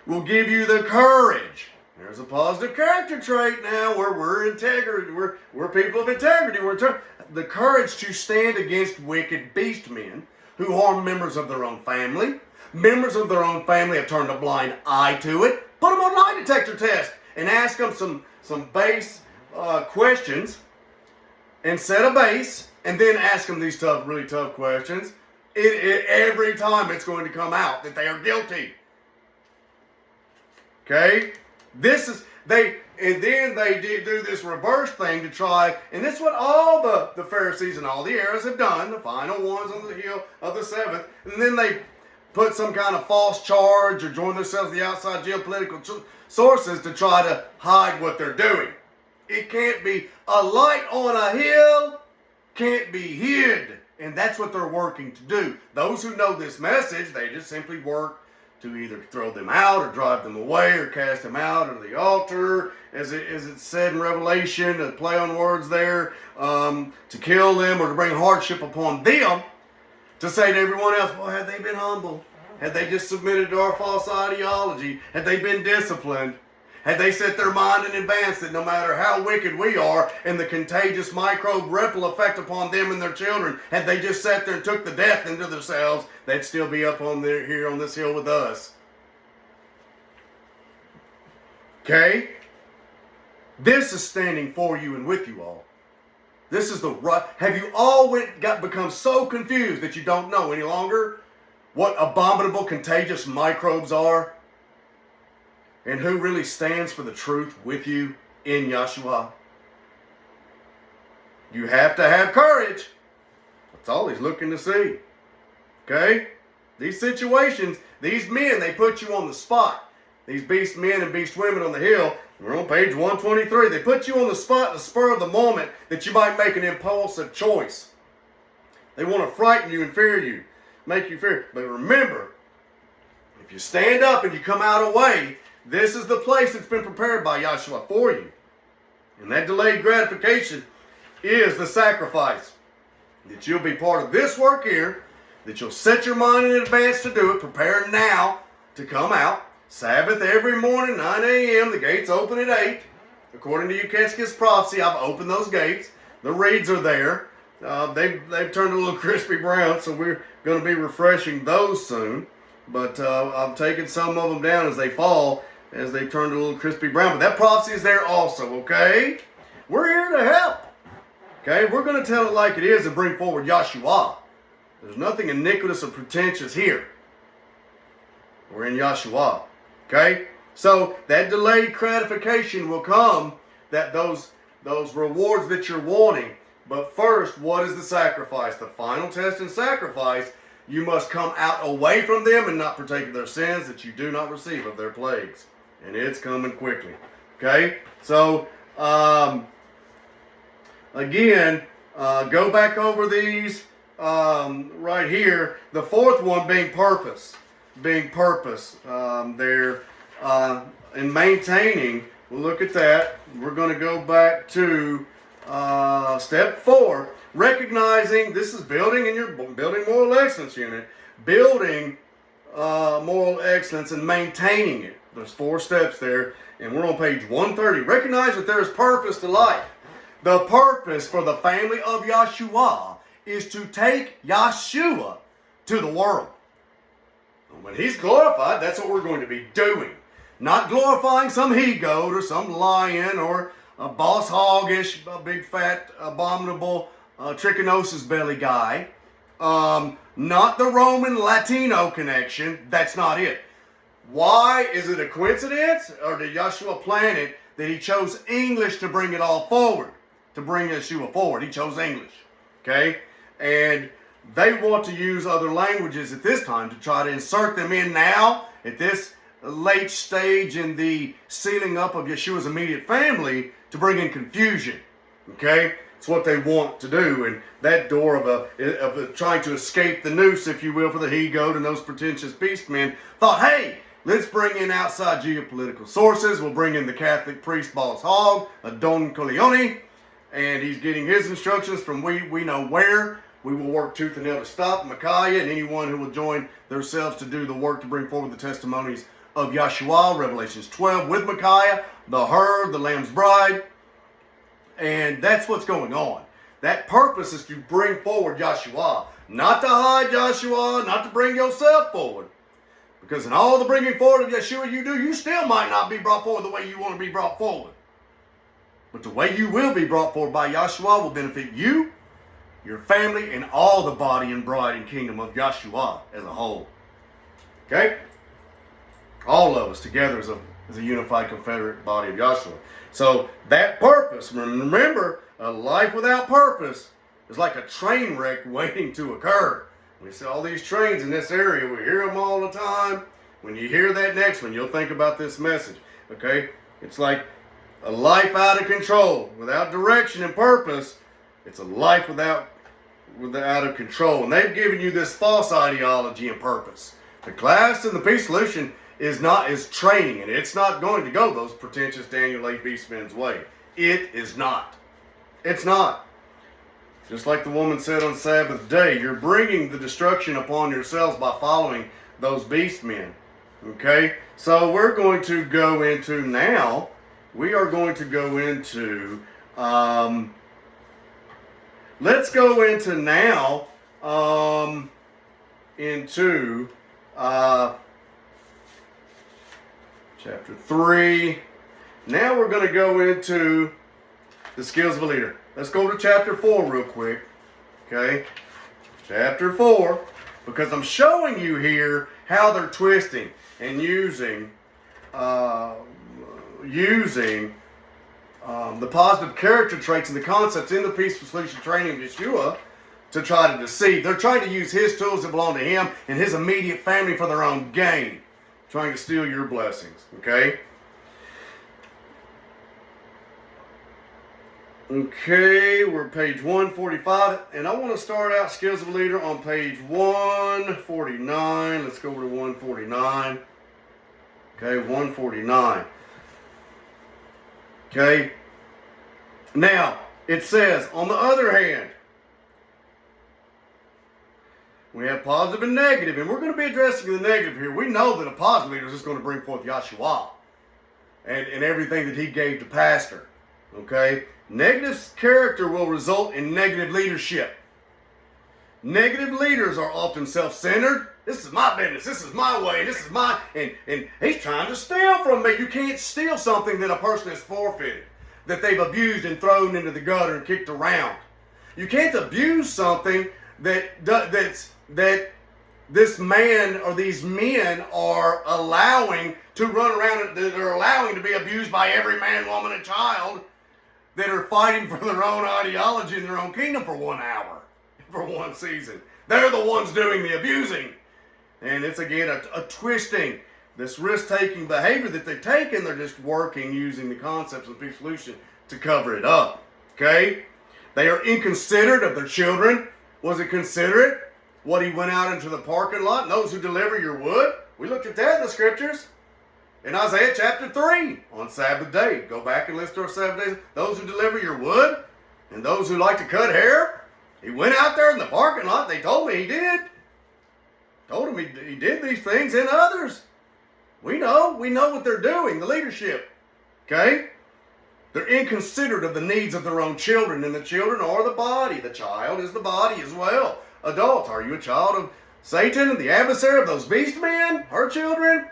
Speaker 1: will give you the courage. There's a positive character trait now where we're integrity. We're people of integrity. The courage to stand against wicked beast men who harm members of their own family. Members of their own family have turned a blind eye to it. Put them on lie detector test and ask them some base questions and set a base and then ask them these really tough questions. Every time it's going to come out that they are guilty. Okay? And then they do this reverse thing to try, and this is what all the Pharisees and all the errors have done, the final ones on the hill of the 7th, and then they put some kind of false charge or join themselves to the outside geopolitical sources to try to hide what they're doing. It can't be, a light on a hill can't be hid, and that's what they're working to do. Those who know this message, they just simply work to either throw them out or drive them away or cast them out of the altar, as it's said in Revelation, a play on words there, to kill them or to bring hardship upon them, to say to everyone else, well, had they been humble, had they just submitted to our false ideology, had they been disciplined, had they set their mind in advance that no matter how wicked we are and the contagious microbe ripple effect upon them and their children, had they just sat there and took the death into themselves, they'd still be up here on this hill with us. Okay? This is standing for you and with you all. This is the right. Have you all become so confused that you don't know any longer what abominable contagious microbes are? and who really stands for the truth with you in Yahshua? You have to have courage. That's all he's looking to see. Okay? These situations, these men, they put you on the spot. These beast men and beast women on the hill, we're on page 123. They put you on the spot, the spur of the moment, that you might make an impulsive choice. They want to frighten you and fear you, make you fear. But remember, if you stand up and you come out away, this is the place that's been prepared by Yahshua for you. And that delayed gratification is the sacrifice. That you'll be part of this work here, that you'll set your mind in advance to do it, prepare now to come out. Sabbath every morning, 9 a.m., the gates open at 8. According to Yekeske's prophecy, I've opened those gates. The reeds are there. They've turned a little crispy brown, so we're going to be refreshing those soon. But I'm taking some of them down as they fall, as they've turned a little crispy brown. But that prophecy is there also, okay? We're here to help. Okay, we're going to tell it like it is and bring forward Yahshua. There's nothing iniquitous or pretentious here. We're in Yahshua. Okay? So that delayed gratification will come, that those rewards that you're wanting. But first, what is the sacrifice? The final test and sacrifice, you must come out away from them and not partake of their sins, that you do not receive of their plagues. And it's coming quickly. Okay? So, again, go back over these right here. The fourth one being purpose. Being purpose there in maintaining. We'll look at that. We're going to go back to step 4. Recognizing this is building in your building moral excellence unit. Building moral excellence and maintaining it. There's 4 steps there. And we're on page 130. Recognize that there is purpose to life. The purpose for the family of Yahshua is to take Yahshua to the world. When he's glorified, that's what we're going to be doing. Not glorifying some he-goat or some lion or a boss hoggish, a big fat, abominable, trichinosis belly guy. Not the Roman Latino connection. That's not it. Why? Is it a coincidence? Or did Yahshua plan it that he chose English to bring it all forward? To bring Yeshua forward. He chose English. Okay? And they want to use other languages at this time to try to insert them in now at this late stage in the sealing up of Yeshua's immediate family to bring in confusion. Okay? It's what they want to do. And that door of trying to escape the noose, if you will, for the he-goat and those pretentious beast men thought, hey, let's bring in outside geopolitical sources. We'll bring in the Catholic priest Boss Hogg, Don Corleone, and he's getting his instructions from we know where. We will work tooth and nail to stop Micaiah and anyone who will join themselves to do the work to bring forward the testimonies of Yahshua, Revelations 12, with Micaiah, the herd, the Lamb's bride. And that's what's going on. That purpose is to bring forward Yahshua, not to hide Yahshua, not to bring yourself forward. Because in all the bringing forward of Yeshua you do, you still might not be brought forward the way you want to be brought forward. But the way you will be brought forward by Yahshua will benefit you, your family, and all the body and bride and kingdom of Yahshua as a whole. Okay? All of us together as a unified confederate body of Yahshua. So that purpose, remember, a life without purpose is like a train wreck waiting to occur. We see all these trains in this area. We hear them all the time. When you hear that next one, you'll think about this message. Okay? It's like a life out of control, without direction and purpose. It's a life without of control. And they've given you this false ideology and purpose. The class and the peace solution is training, and it's not going to go those pretentious Daniel 8 beastmen's way. It is not. It's not. Just like the woman said on Sabbath day, you're bringing the destruction upon yourselves by following those beastmen. Okay? So we're going to go into now, let's go into now, into chapter 3. Now we're going to go into the skills of a leader. Let's go to chapter 4 real quick. Okay? Chapter 4. Because I'm showing you here how they're twisting and using using the positive character traits and the concepts in the Peaceful Solution training of Yeshua to try to deceive. They're trying to use his tools that belong to him and his immediate family for their own gain, trying to steal your blessings. Okay? Okay, we're page 145, and I want to start out Skills of a Leader on page 149. Let's go over to 149. Okay, 149. Okay, now it says, on the other hand, we have positive and negative, and we're going to be addressing the negative here. We know that a positive leader is just going to bring forth Yahshua and everything that he gave to pastor. Okay? Negative character will result in negative leadership. Negative leaders are often self-centered. This is my business. This is my way. This is my... And he's trying to steal from me. You can't steal something that a person has forfeited, that they've abused and thrown into the gutter and kicked around. You can't abuse something that this man or these men are allowing to run around, that are allowing to be abused by every man, woman, and child that are fighting for their own ideology in their own kingdom for 1 hour, for one season. They're the ones doing the abusing. And it's, again, a twisting, this risk-taking behavior that they've taken. They're just working using the concepts of Peace Solution to cover it up. Okay? They are inconsiderate of their children. Was it considerate what he went out into the parking lot? And those who deliver your wood? We looked at that in the scriptures. In Isaiah chapter 3, on Sabbath day. Go back and listen to our Sabbath days. Those who deliver your wood and those who like to cut hair. He went out there in the parking lot. They told me he did. Told him he did these things and others. We know what they're doing, the leadership. Okay? They're inconsiderate of the needs of their own children, and the children are the body. The child is the body as well. Adults, are you a child of Satan and the adversary of those beast men, her children?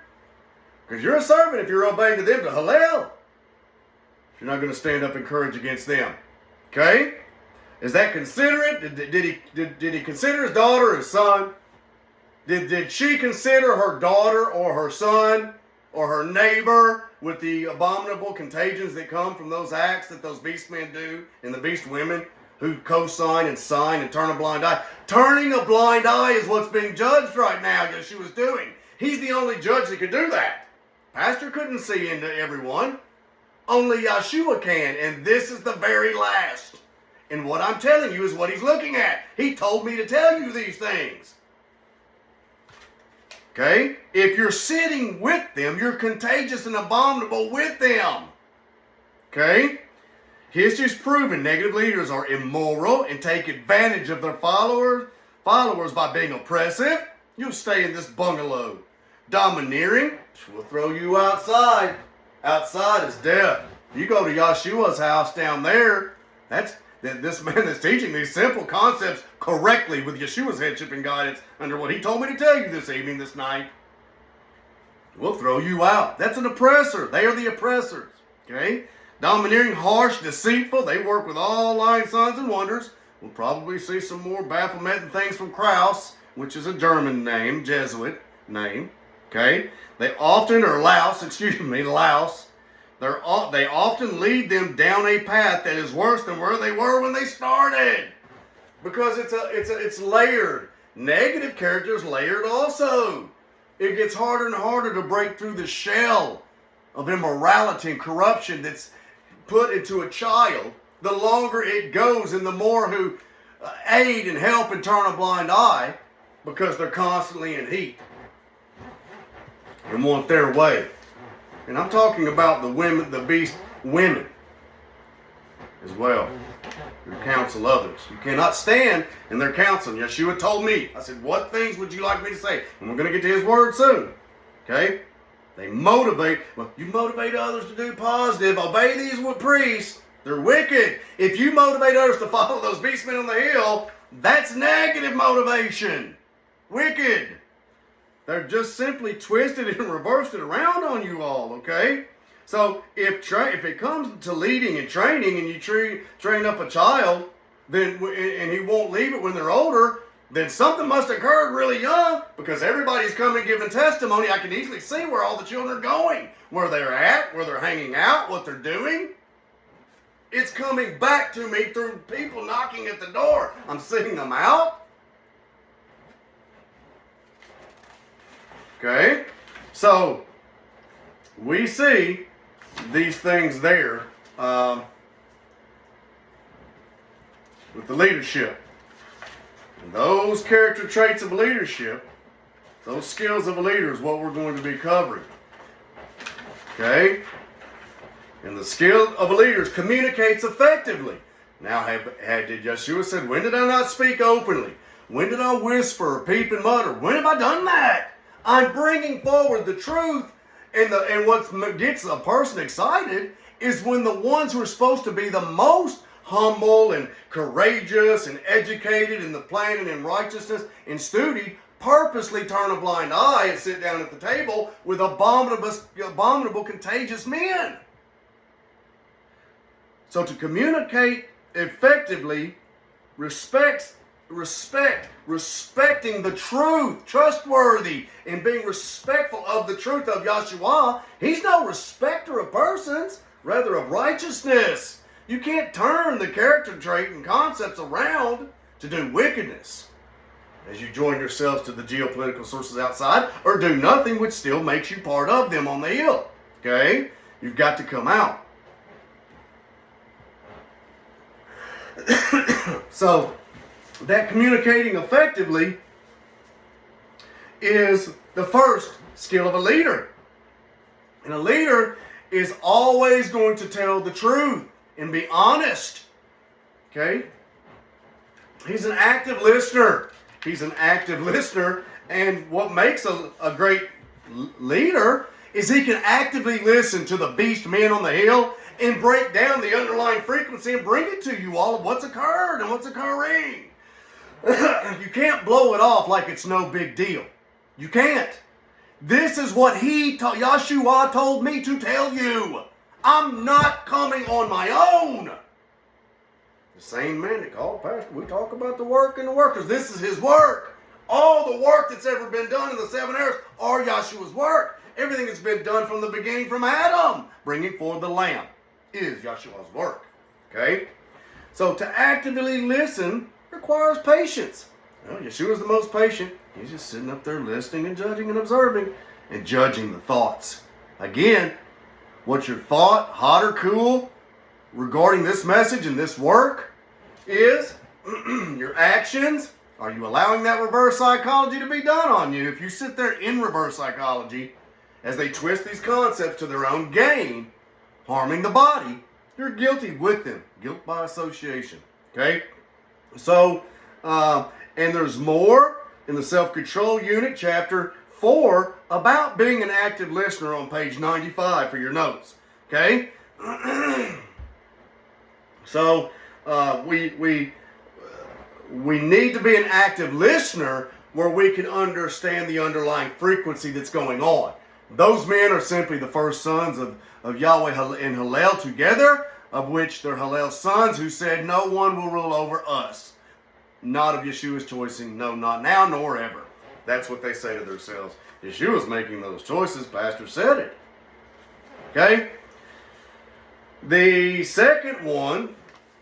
Speaker 1: Because you're a servant if you're obeying to them to Hallel. You're not going to stand up in courage against them. Okay? Is that considerate? Did he consider his daughter or his son? Did she consider her daughter or her son or her neighbor with the abominable contagions that come from those acts that those beast men do and the beast women who co-sign and sign and turn a blind eye? Turning a blind eye is what's being judged right now, Yeshua's doing. He's the only judge that could do that. Pastor couldn't see into everyone. Only Yeshua can, and this is the very last. And what I'm telling you is what he's looking at. He told me to tell you these things. Okay? If you're sitting with them, you're contagious and abominable with them. Okay? History's proven negative leaders are immoral and take advantage of their followers by being oppressive. You'll stay in this bungalow. Domineering, we'll throw you outside. Outside is death. You go to Yeshua's house down there, this man is teaching these simple concepts correctly with Yeshua's headship and guidance under what he told me to tell you this evening, this night. We'll throw you out. That's an oppressor. They are the oppressors. Okay? Domineering, harsh, deceitful. They work with all lying signs and wonders. We'll probably see some more Baphomet and things from Kraus, which is a German name, Jesuit name. Okay? They often are Laos. They often lead them down a path that is worse than where they were when they started. Because it's layered. Negative character is layered also. It gets harder and harder to break through the shell of immorality and corruption that's put into a child. The longer it goes and the more who aid and help and turn a blind eye because they're constantly in heat and want their way. And I'm talking about the women, the beast women as well, who counsel others. You cannot stand in their counsel. Yeshua told me, I said, what things would you like me to say? And we're going to get to his word soon. Okay? They motivate. Well, you motivate others to do positive. Obey these priests. They're wicked. If you motivate others to follow those beastmen on the hill, that's negative motivation. Wicked. They're just simply twisted and reversed it around on you all, okay? So if it comes to leading and training and you train up a child, then and he won't leave it when they're older, then something must have occurred really young, because everybody's coming giving testimony. I can easily see where all the children are going, where they're at, where they're hanging out, what they're doing. It's coming back to me through people knocking at the door. I'm seeing them out. Okay? So, we see these things there with the leadership. And those character traits of leadership, those skills of a leader is what we're going to be covering. Okay? And the skill of a leader communicates effectively. Now, did Yeshua said, when did I not speak openly? When did I whisper, peep, and mutter? When have I done that? I'm bringing forward the truth. And what gets a person excited is when the ones who are supposed to be the most humble and courageous and educated in the planning and righteousness and studied purposely turn a blind eye and sit down at the table with abominable, contagious men. So to communicate effectively, respecting the truth, trustworthy, and being respectful of the truth of Yahshua. He's no respecter of persons, rather of righteousness. You can't turn the character trait and concepts around to do wickedness as you join yourselves to the geopolitical sources outside, or do nothing which still makes you part of them on the hill. Okay? You've got to come out. So, that communicating effectively is the first skill of a leader. And a leader is always going to tell the truth and be honest. Okay? He's an active listener. He's an active listener. And what makes a great leader is he can actively listen to the beast men on the hill and break down the underlying frequency and bring it to you all of what's occurred and what's occurring. You can't blow it off like it's no big deal. You can't. This is what Yahshua told me to tell you. I'm not coming on my own. The same man that called Pastor, we talk about the work and the workers. This is his work. All the work that's ever been done in the 7 eras are Yahshua's work. Everything that's been done from the beginning, from Adam, bringing forth the Lamb, is Yahshua's work. Okay? So to actively listen requires patience. Well, Yeshua's the most patient. He's just sitting up there listening and judging and observing and judging the thoughts. Again, what's your thought, hot or cool, regarding this message and this work is your actions. Are you allowing that reverse psychology to be done on you? If you sit there in reverse psychology as they twist these concepts to their own gain, harming the body, you're guilty with them. Guilt by association. Okay? So, and there's more in the Self-Control Unit, chapter 4, about being an active listener on page 95 for your notes. Okay? So, we need to be an active listener where we can understand the underlying frequency that's going on. Those men are simply the first sons of Yahweh and Hillel together, of which they're Hillel's sons, who said, no one will rule over us. Not of Yeshua's choosing, no, not now, nor ever. That's what they say to themselves. Yeshua's making those choices, Pastor said it. Okay? The second one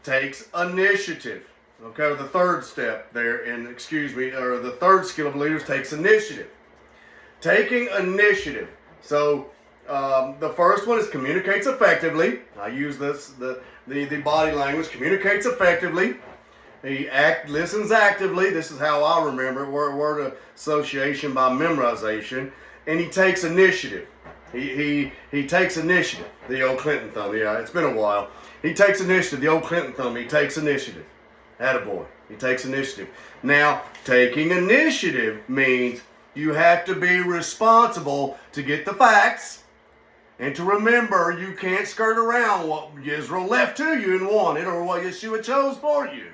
Speaker 1: takes initiative. Okay, the third step there, the third skill of leaders takes initiative. Taking initiative. So, the first one is communicates effectively. I use this, the body language, communicates effectively. He listens actively. This is how I remember it, word association by memorization. And he takes initiative. He takes initiative. The old Clinton thumb. Yeah, it's been a while. He takes initiative. The old Clinton thumb. He takes initiative. Attaboy. He takes initiative. Now, taking initiative means you have to be responsible to get the facts and to remember you can't skirt around what Israel left to you and wanted or what Yeshua chose for you.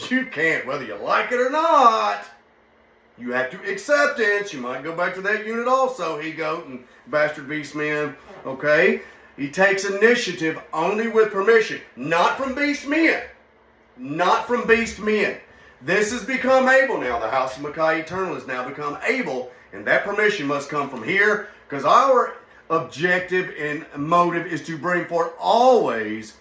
Speaker 1: You can't, whether you like it or not. You have to acceptance. You might go back to that unit also, he-goat and bastard beast men. Okay? He takes initiative only with permission. Not from beast men. Not from beast men. This has become able now. The house of Micaiah Eternal has now become able, and that permission must come from here, because our objective and motive is to bring forth always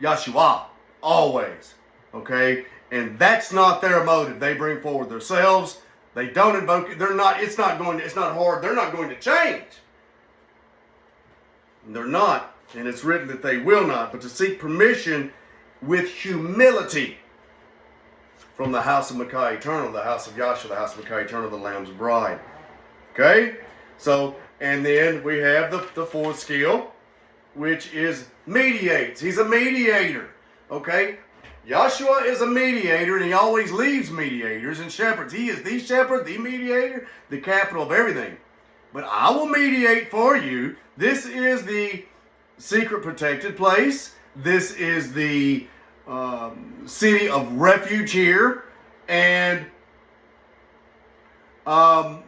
Speaker 1: Yahshua. Always. Okay? And that's not their motive. They bring forward themselves. They don't invoke it. It's not hard. They're not going to change. They're not. And it's written that they will not, but to seek permission with humility from the house of Micaiah Eternal, the house of Yahshua, the house of Micaiah Eternal, the Lamb's bride. Okay? So, and then we have the fourth skill, which is mediates. He's a mediator. Okay? Yahshua is a mediator, and he always leaves mediators and shepherds. He is the shepherd, the mediator, the capital of everything. But I will mediate for you. This is the secret protected place. This is the city of refuge here. And the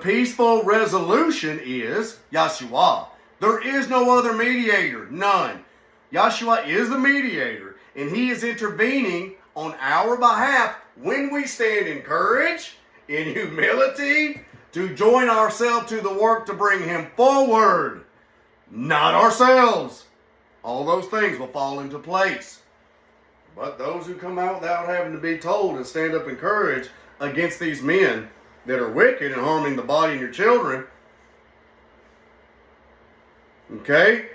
Speaker 1: peaceful resolution is Yahshua. There is no other mediator. None. Yahshua is the mediator, and he is intervening on our behalf when we stand in courage, in humility, to join ourselves to the work to bring him forward, not ourselves. All those things will fall into place. But those who come out without having to be told and stand up in courage against these men that are wicked and harming the body and your children, okay?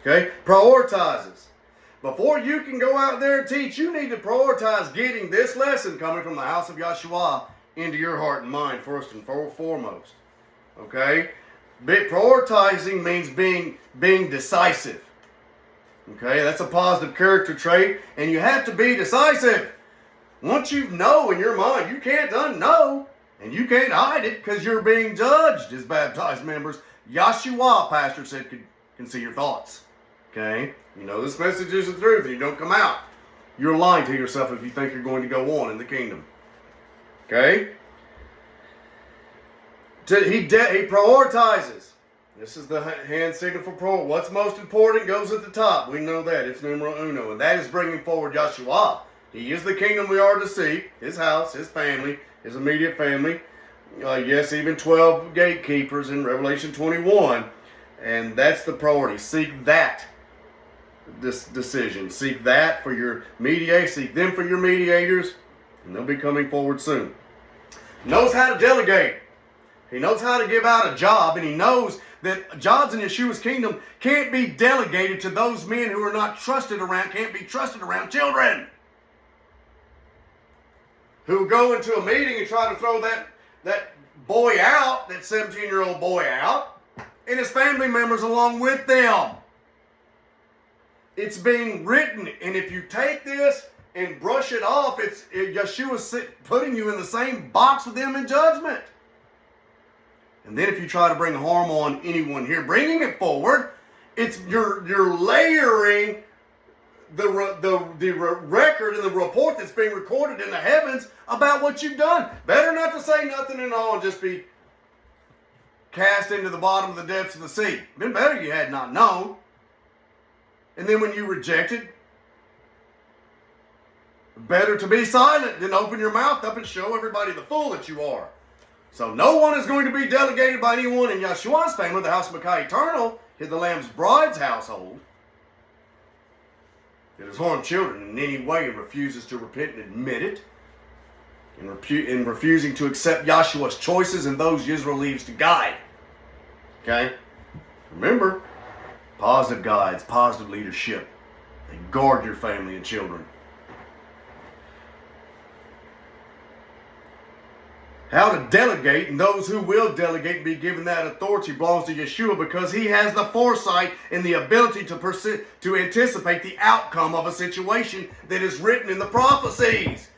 Speaker 1: Okay? Prioritizes. Before you can go out there and teach, you need to prioritize getting this lesson coming from the house of Yahshua into your heart and mind first and foremost. Okay? Prioritizing means being decisive. Okay? That's a positive character trait, and you have to be decisive. Once you know in your mind, you can't unknow, and you can't hide it because you're being judged as baptized members. Yahshua, pastor said, can see your thoughts. Okay? You know this message is the truth and you don't come out. You're lying to yourself if you think you're going to go on in the kingdom. Okay? He prioritizes. This is the hand signal for prayer. What's most important goes at the top. We know that. It's numero uno. And that is bringing forward Yahshua. He is the kingdom we are to seek. His house, his family, his immediate family. Yes, even 12 gatekeepers in Revelation 21. And that's the priority. Seek that decision. Seek that for your mediators. Seek them for your mediators. And they'll be coming forward soon. Knows how to delegate. He knows how to give out a job. And he knows that jobs in Yeshua's kingdom can't be delegated to those men who are not trusted around, can't be trusted around children. Who go into a meeting and try to throw that boy out, that 17-year-old boy out, and his family members along with them. It's being written, and if you take this and brush it off, Yeshua's putting you in the same box with them in judgment. And then if you try to bring harm on anyone here, bringing it forward, you're layering the record and the report that's being recorded in the heavens about what you've done. Better not to say nothing at all and just be cast into the bottom of the depths of the sea. Been better you had not known. And then when you reject it, better to be silent than open your mouth up and show everybody the fool that you are. So no one is going to be delegated by anyone in Yahshua's family, the house of Micaiah Eternal, the Lamb's bride's household, that has harmed children in any way and refuses to repent and admit it, and refusing to accept Yahshua's choices and those Israel leaves to guide. Okay? Remember, positive guides, positive leadership. They guard your family and children. How to delegate, and those who will delegate and be given that authority belongs to Yeshua, because he has the foresight and the ability to anticipate the outcome of a situation that is written in the prophecies.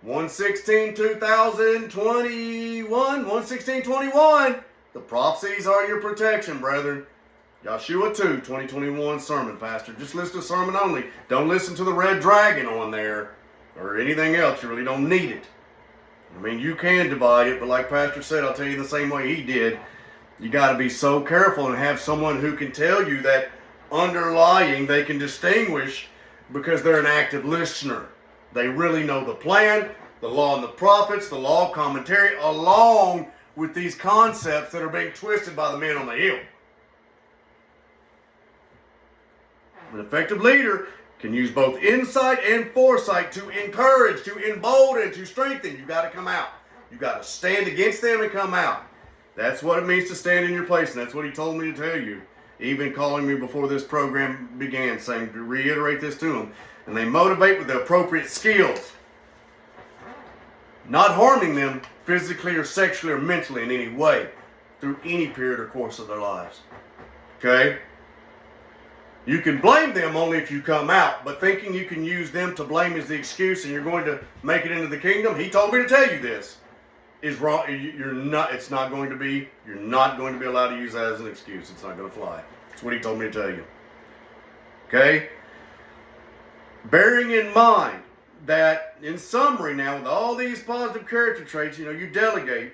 Speaker 1: 1:16/2021, 1:16/21. The prophecies are your protection, brethren. Joshua 2:2021 sermon, Pastor. Just listen to sermon only. Don't listen to the red dragon on there or anything else. You really don't need it. I mean, you can divide it, but like Pastor said, I'll tell you the same way he did. You got to be so careful and have someone who can tell you that underlying they can distinguish because they're an active listener. They really know the plan, the law and the prophets, the law commentary, along with these concepts that are being twisted by the men on the hill. An effective leader can use both insight and foresight to encourage, to embolden, to strengthen. You've got to come out. You've got to stand against them and come out. That's what it means to stand in your place, and that's what he told me to tell you. Even calling me before this program began, saying to reiterate this to them. And they motivate with the appropriate skills. Not harming them physically or sexually or mentally in any way through any period or course of their lives. Okay? You can blame them only if you come out, but thinking you can use them to blame as the excuse and you're going to make it into the kingdom, he told me to tell you this, is wrong. You're not going to be allowed to use that as an excuse. It's not going to fly. That's what he told me to tell you. Okay? Bearing in mind that, in summary now, with all these positive character traits, you delegate.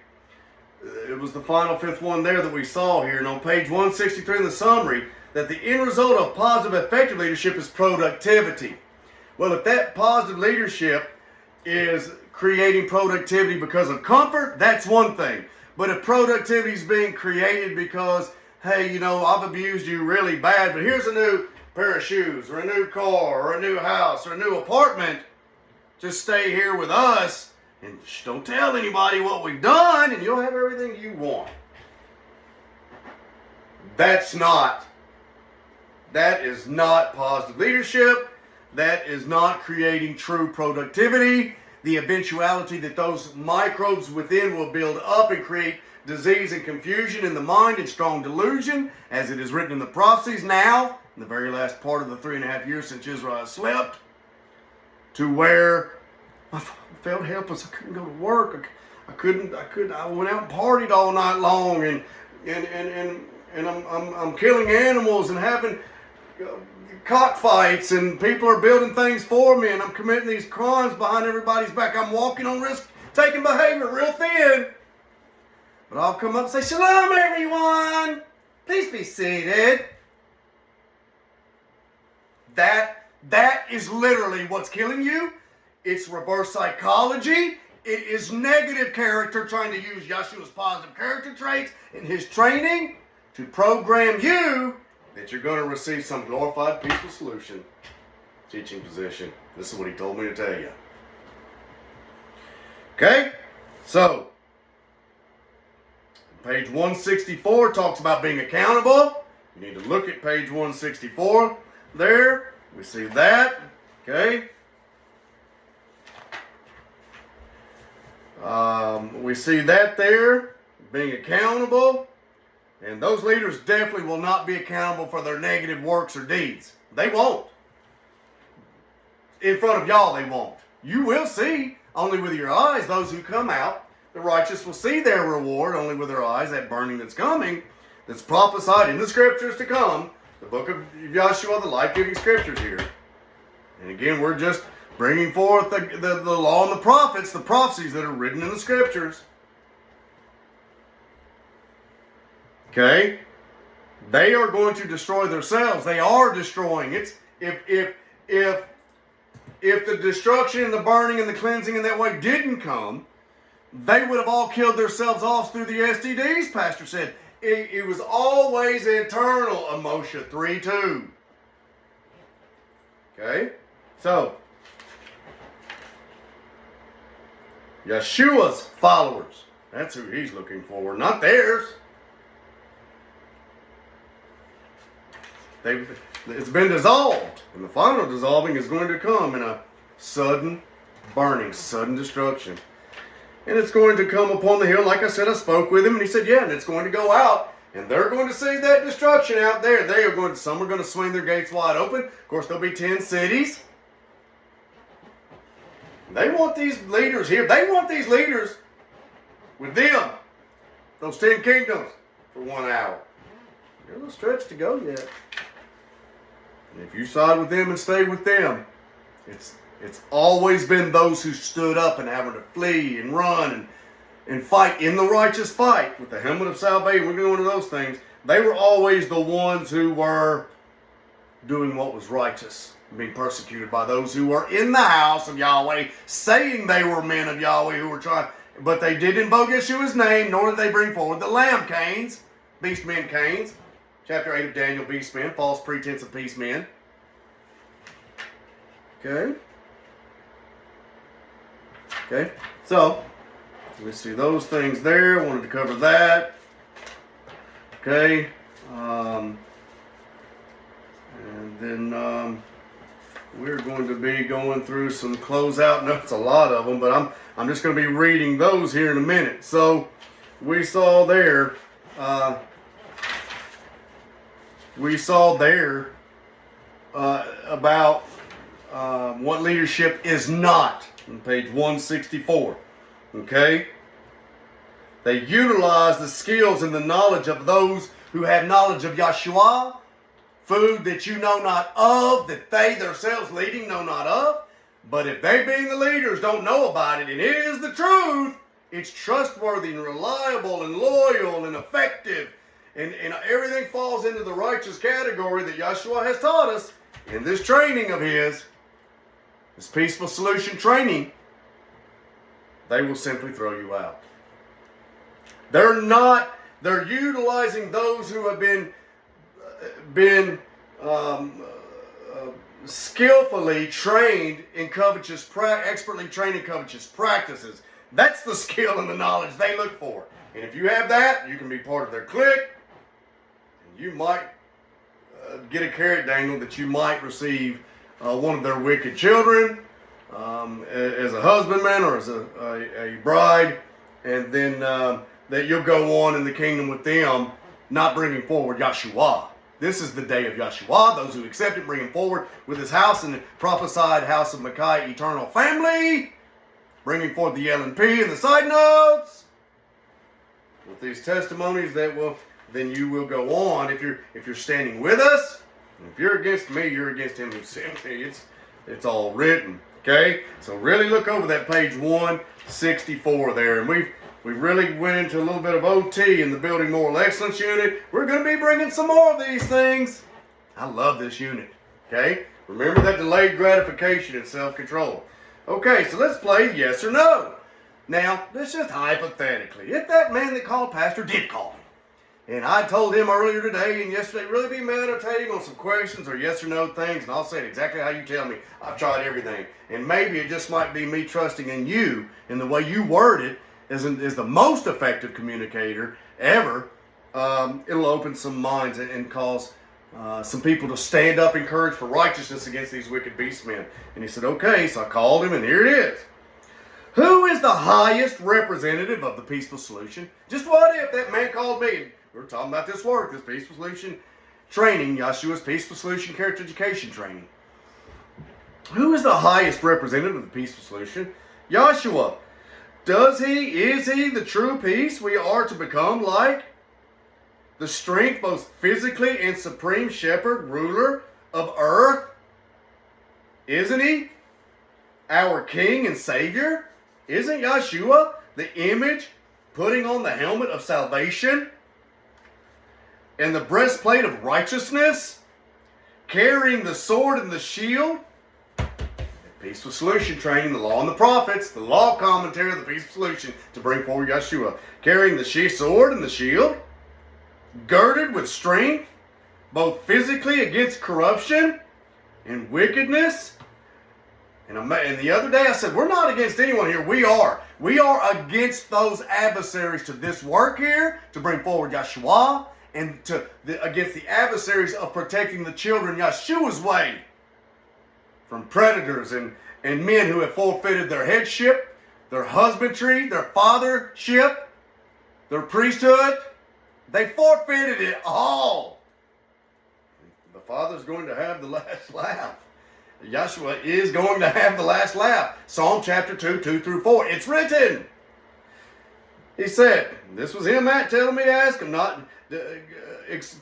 Speaker 1: It was the final fifth one there that we saw here. And on page 163 in the summary, that the end result of positive, effective leadership is productivity. Well, if that positive leadership is creating productivity because of comfort, that's one thing. But if productivity is being created because, hey, I've abused you really bad, but here's a new pair of shoes, or a new car, or a new house, or a new apartment, just stay here with us, and don't tell anybody what we've done, and you'll have everything you want. That is not positive leadership. That is not creating true productivity. The eventuality that those microbes within will build up and create disease and confusion in the mind and strong delusion, as it is written in the prophecies now, in the very last part of the 3.5 years since Israel has slept, to where I felt helpless. I couldn't go to work. I went out and partied all night long, and I'm killing animals and having cockfights, and people are building things for me, and I'm committing these crimes behind everybody's back. I'm walking on risk-taking behavior, real thin. But I'll come up and say, "Shalom, everyone. Please be seated." That is literally what's killing you. It's reverse psychology. It is negative character trying to use Yeshua's positive character traits in his training to program you that you're going to receive some glorified, peaceful solution teaching position. This is what he told me to tell you. Okay? So, page 164 talks about being accountable. You need to look at page 164 there. We see that. Okay? We see that there, being accountable. And those leaders definitely will not be accountable for their negative works or deeds. They won't. In front of y'all, they won't. You will see, only with your eyes, those who come out. The righteous will see their reward only with their eyes, that burning that's coming, that's prophesied in the scriptures to come. The book of Yeshua, the life-giving scriptures here. And again, we're just bringing forth the law and the prophets, the prophecies that are written in the scriptures. Okay? They are going to destroy themselves. They are destroying. If the destruction and the burning and the cleansing in that way didn't come, they would have all killed themselves off through the STDs, Pastor said. It was always internal, Moshe 3:2. Okay? So, Yeshua's followers. That's who he's looking for, not theirs. It's been dissolved. And the final dissolving is going to come in a sudden burning, sudden destruction. And it's going to come upon the hill. Like I said, I spoke with him, and he said, yeah, and it's going to go out. And they're going to see that destruction out there. Some are going to swing their gates wide open. Of course, there'll be 10 cities. They want these leaders here. They want these leaders with them. Those 10 kingdoms for 1 hour. There's a little stretch to go yet. And if you side with them and stay with them, it's always been those who stood up and having to flee and run and fight in the righteous fight with the helmet of salvation. We're going to those things. They were always the ones who were doing what was righteous, being persecuted by those who were in the house of Yahweh, saying they were men of Yahweh who were trying, but they didn't invoke Yeshua's name, nor did they bring forward the lamb Cains, beast men Cains. Chapter 8 of Daniel, beast men, false pretense of peace men. Okay. Okay, so we see those things there. I wanted to cover that. Okay. And then we're going to be going through some closeout notes, a lot of them, but I'm just going to be reading those here in a minute. So we saw there, about what leadership is not on page 164. Okay? They utilize the skills and the knowledge of those who have knowledge of Yahshua, food that you know not of, that they themselves leading know not of. But if they being the leaders don't know about it, and it is the truth, it's trustworthy and reliable and loyal and effective, and everything falls into the righteous category that Yahshua has taught us in this training of his, this peaceful solution training. They will simply throw you out. They're utilizing those who have been skillfully trained in expertly trained in covetous practices. That's the skill and the knowledge they look for. And if you have that, you can be part of their clique. And you might get a carrot dangled that you might receive one of their wicked children as a husbandman or as a bride, and then that you'll go on in the kingdom with them, not bringing forward Yahshua. This is the day of Yahshua. Those who accept it, bring him forward with his house and the prophesied house of Micaiah, eternal family, bringing forth the LNP and the side notes. With these testimonies, then you will go on. If you're standing with us, if you're against me, you're against him who sent me. It's all written. Okay, so really look over that page 164 there, and we've really went into a little bit of OT in the Building Moral Excellence unit. We're going to be bringing some more of these things. I love this unit. Okay, remember that delayed gratification and self-control. Okay, so let's play yes or no. Now, this is just hypothetically. If that man that called Pastor did call me, and I told him earlier today and yesterday, really be meditating on some questions or yes or no things, and I'll say it exactly how you tell me. I've tried everything. And maybe it just might be me trusting in you and the way you word it is the most effective communicator ever. It'll open some minds and cause some people to stand up in courage for righteousness against these wicked beast men. And he said, okay, so I called him, and here it is. Who is the highest representative of the peaceful solution? Just what if that man called me, and we're talking about this work, this peaceful solution training, Yahshua's peaceful solution character education training. Who is the highest representative of the peaceful solution? Yahshua. Is he the true peace we are to become like? The strength both physically and supreme shepherd, ruler of earth? Isn't he our king and savior? Isn't Yahshua the image putting on the helmet of salvation and the breastplate of righteousness, carrying the sword and the shield? Peaceful solution training, the law and the prophets, the law commentary of the peaceful solution to bring forward Yahshua. Carrying the sword and the shield, girded with strength, both physically against corruption and wickedness. And the other day I said, we're not against anyone here. We are. We are against those adversaries to this work here, to bring forward Yahshua, and against the adversaries of protecting the children Yahshua's way from predators and men who have forfeited their headship, their husbandry, their fathership, their priesthood. They forfeited it all. The Father's going to have the last laugh. Yahshua is going to have the last laugh. Psalm chapter 2, 2 through 4. It's written. He said, this was him telling me to ask him, not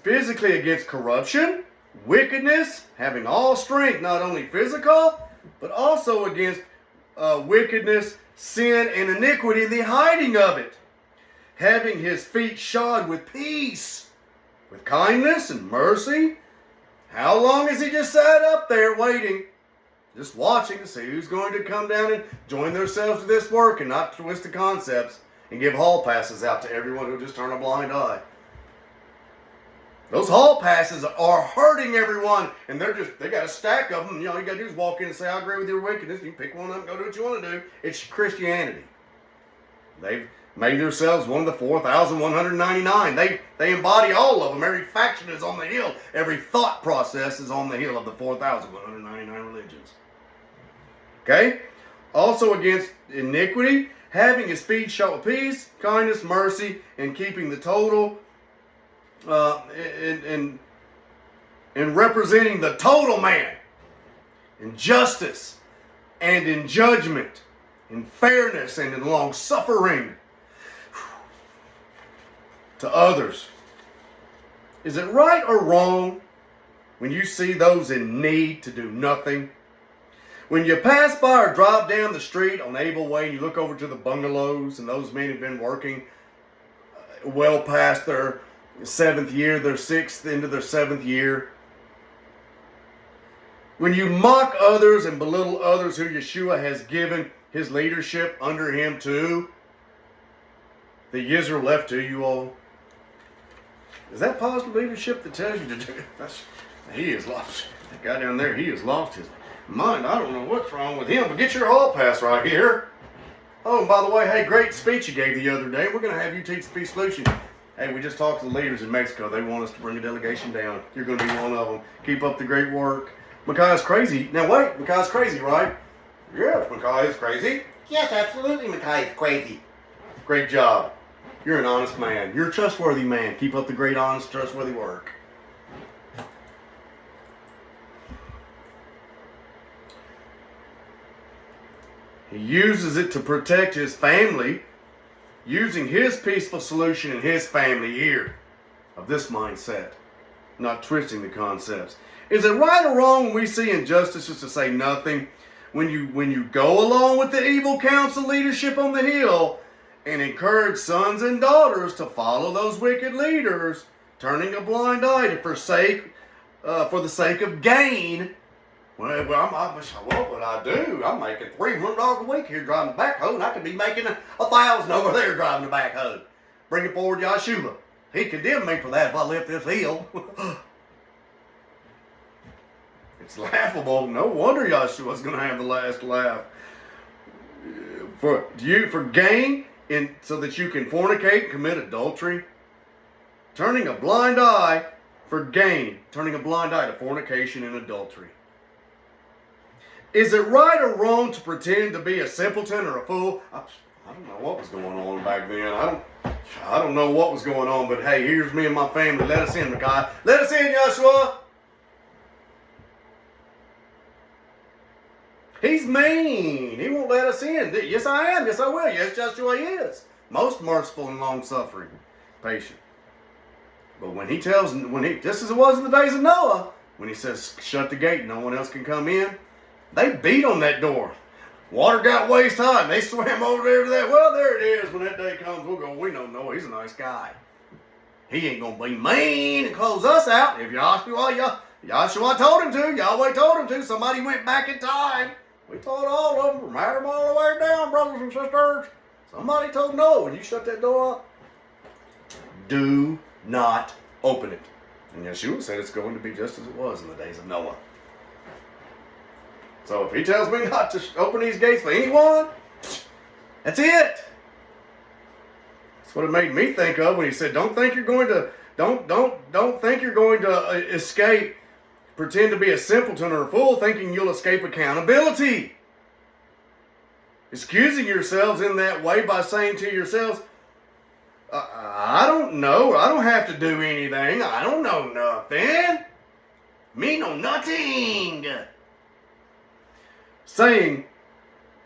Speaker 1: physically against corruption, wickedness, having all strength, not only physical, but also against wickedness, sin, and iniquity, and the hiding of it. Having his feet shod with peace, with kindness and mercy, How long has he just sat up there waiting, just watching to see who's going to come down and join themselves to this work and not twist the concepts and give hall passes out to everyone who just turn a blind eye? Those hall passes are hurting everyone, and they got a stack of them. You know, you got to do is walk in and say, I agree with your wickedness. You pick one up and go do what you want to do. It's Christianity. They've made themselves one of the 4,199. They embody all of them. Every faction is on the hill. Every thought process is on the hill of the 4,199 religions. Okay? Also against iniquity, having his feet show peace, kindness, mercy, and keeping the total, in representing the total man in justice and in judgment, in fairness and in long suffering to others. Is it right or wrong when you see those in need to do nothing? When you pass by or drive down the street on Abel Way and you look over to the bungalows and those men have been working well past their 7th year, their 6th into their 7th year. When you mock others and belittle others who Yeshua has given his leadership under him to, that Yisrael left to you all. Is that positive leadership that tells you to do? He is lost. That guy down there, he has lost his mind. I don't know what's wrong with him, but get your hall pass right here. Oh, and by the way, hey, great speech you gave the other day. We're going to have you teach the peace solution. Hey, we just talked to the leaders in Mexico. They want us to bring a delegation down. You're going to be one of them. Keep up the great work. Micaiah's crazy. Now wait, Micaiah's crazy, right? Yes, Micaiah is crazy. Yes, absolutely, Micaiah is crazy. Great job. You're an honest man. You're a trustworthy man. Keep up the great, honest, trustworthy work. He uses it to protect his family, using his peaceful solution in his family here of this mindset, not twisting the concepts. Is it right or wrong when we see injustices to say nothing? When you go along with the evil council leadership on the hill and encourage sons and daughters to follow those wicked leaders, turning a blind eye to forsake for the sake of gain. Well, what would I do? I'm making $300 a week here driving the backhoe, and I could be making $1,000 over there driving the backhoe. Bringing forward Yeshua. He condemned me for that if I left this hill. It's laughable. No wonder Yeshua's going to have the last laugh. For gain, so that you can fornicate and commit adultery. Turning a blind eye for gain. Turning a blind eye to fornication and adultery. Is it right or wrong to pretend to be a simpleton or a fool? I don't know what was going on back then. I don't know what was going on, but hey, here's me and my family. Let us in, Micaiah. Let us in, Yeshua. He's mean. He won't let us in. Yes, I am. Yes, I will. Yes, Yeshua is. Most merciful and long-suffering, patient. But just as it was in the days of Noah, when he says, shut the gate, no one else can come in, they beat on that door. Water got waist high, and they swam over there to that. Well, there it is. When that day comes, we'll go, we don't know. He's a nice guy. He ain't going to be mean and close us out. If Yahshua told him to, Yahweh told him to, somebody went back in time. We told all of them from Adam all the way down, brothers and sisters. Somebody told Noah, when you shut that door up, do not open it. And Yeshua said it's going to be just as it was in the days of Noah. So if he tells me not to open these gates for anyone, that's it. That's what it made me think of when he said, don't think you're going to escape, pretend to be a simpleton or a fool, thinking you'll escape accountability. Excusing yourselves in that way by saying to yourselves, I don't know. I don't have to do anything. I don't know nothing. Me know nothing. Saying,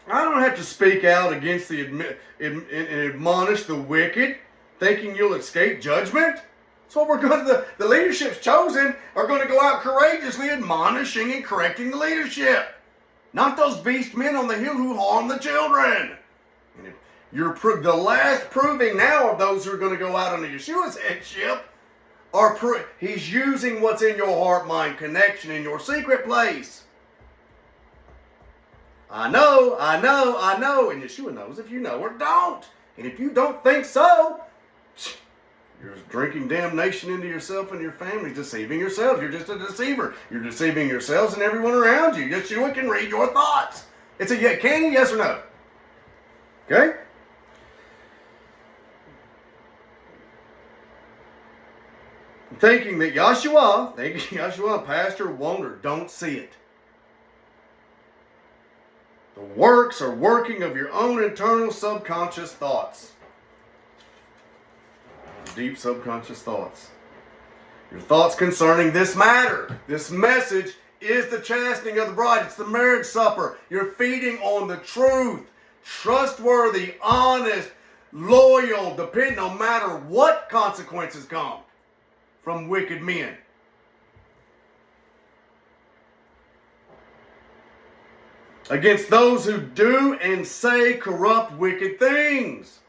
Speaker 1: I don't have to speak out against and admonish the wicked, thinking you'll escape judgment. That's what we're going to, the leadership's chosen are going to go out courageously admonishing and correcting the leadership. Not those beast men on the hill who harm the children. And you're the last proving now of those who are going to go out under Yeshua's headship He's using what's in your heart-mind connection in your secret place. I know. And Yeshua knows if you know or don't. And if you don't think so, you're drinking damnation into yourself and your family, deceiving yourselves. You're just a deceiver. You're deceiving yourselves and everyone around you. Yeshua can read your thoughts. It's a can he? Yes or no? Okay? Thinking Yeshua, pastor, won't or don't see it. The works or working of your own internal subconscious thoughts. Deep subconscious thoughts. Your thoughts concerning this matter. This message is the chastening of the bride. It's the marriage supper. You're feeding on the truth. Trustworthy, honest, loyal, dependent no matter what consequences come from wicked men. Against those who do and say corrupt, wicked things.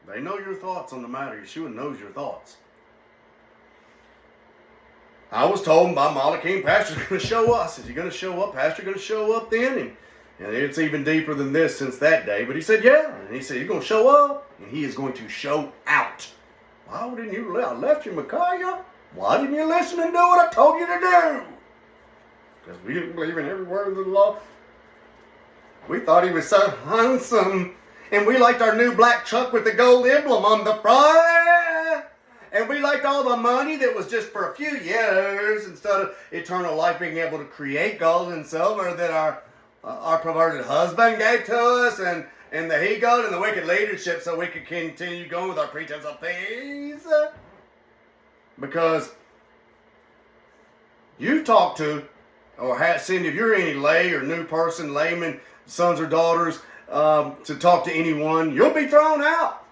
Speaker 1: They know your thoughts on the matter. Yeshua knows your thoughts. I was told by Malachi, Pastor's going to show us. Is he going to show up? Pastor going to show up then? And it's even deeper than this since that day. But he said, yeah. And he said, he's going to show up. And he is going to show out. Why didn't you? I left you, Micaiah. Why didn't you listen and do what I told you to do? Because we didn't believe in every word of the law. We thought he was so handsome. And we liked our new black truck with the gold emblem on the front. And we liked all the money that was just for a few years instead of eternal life, being able to create gold and silver that our perverted husband gave to us, and the he-goat and the wicked leadership, so we could continue going with our pretense of peace. Because you talk to, or have seen, if you're any lay or new person, layman, sons or daughters, to talk to anyone, you'll be thrown out.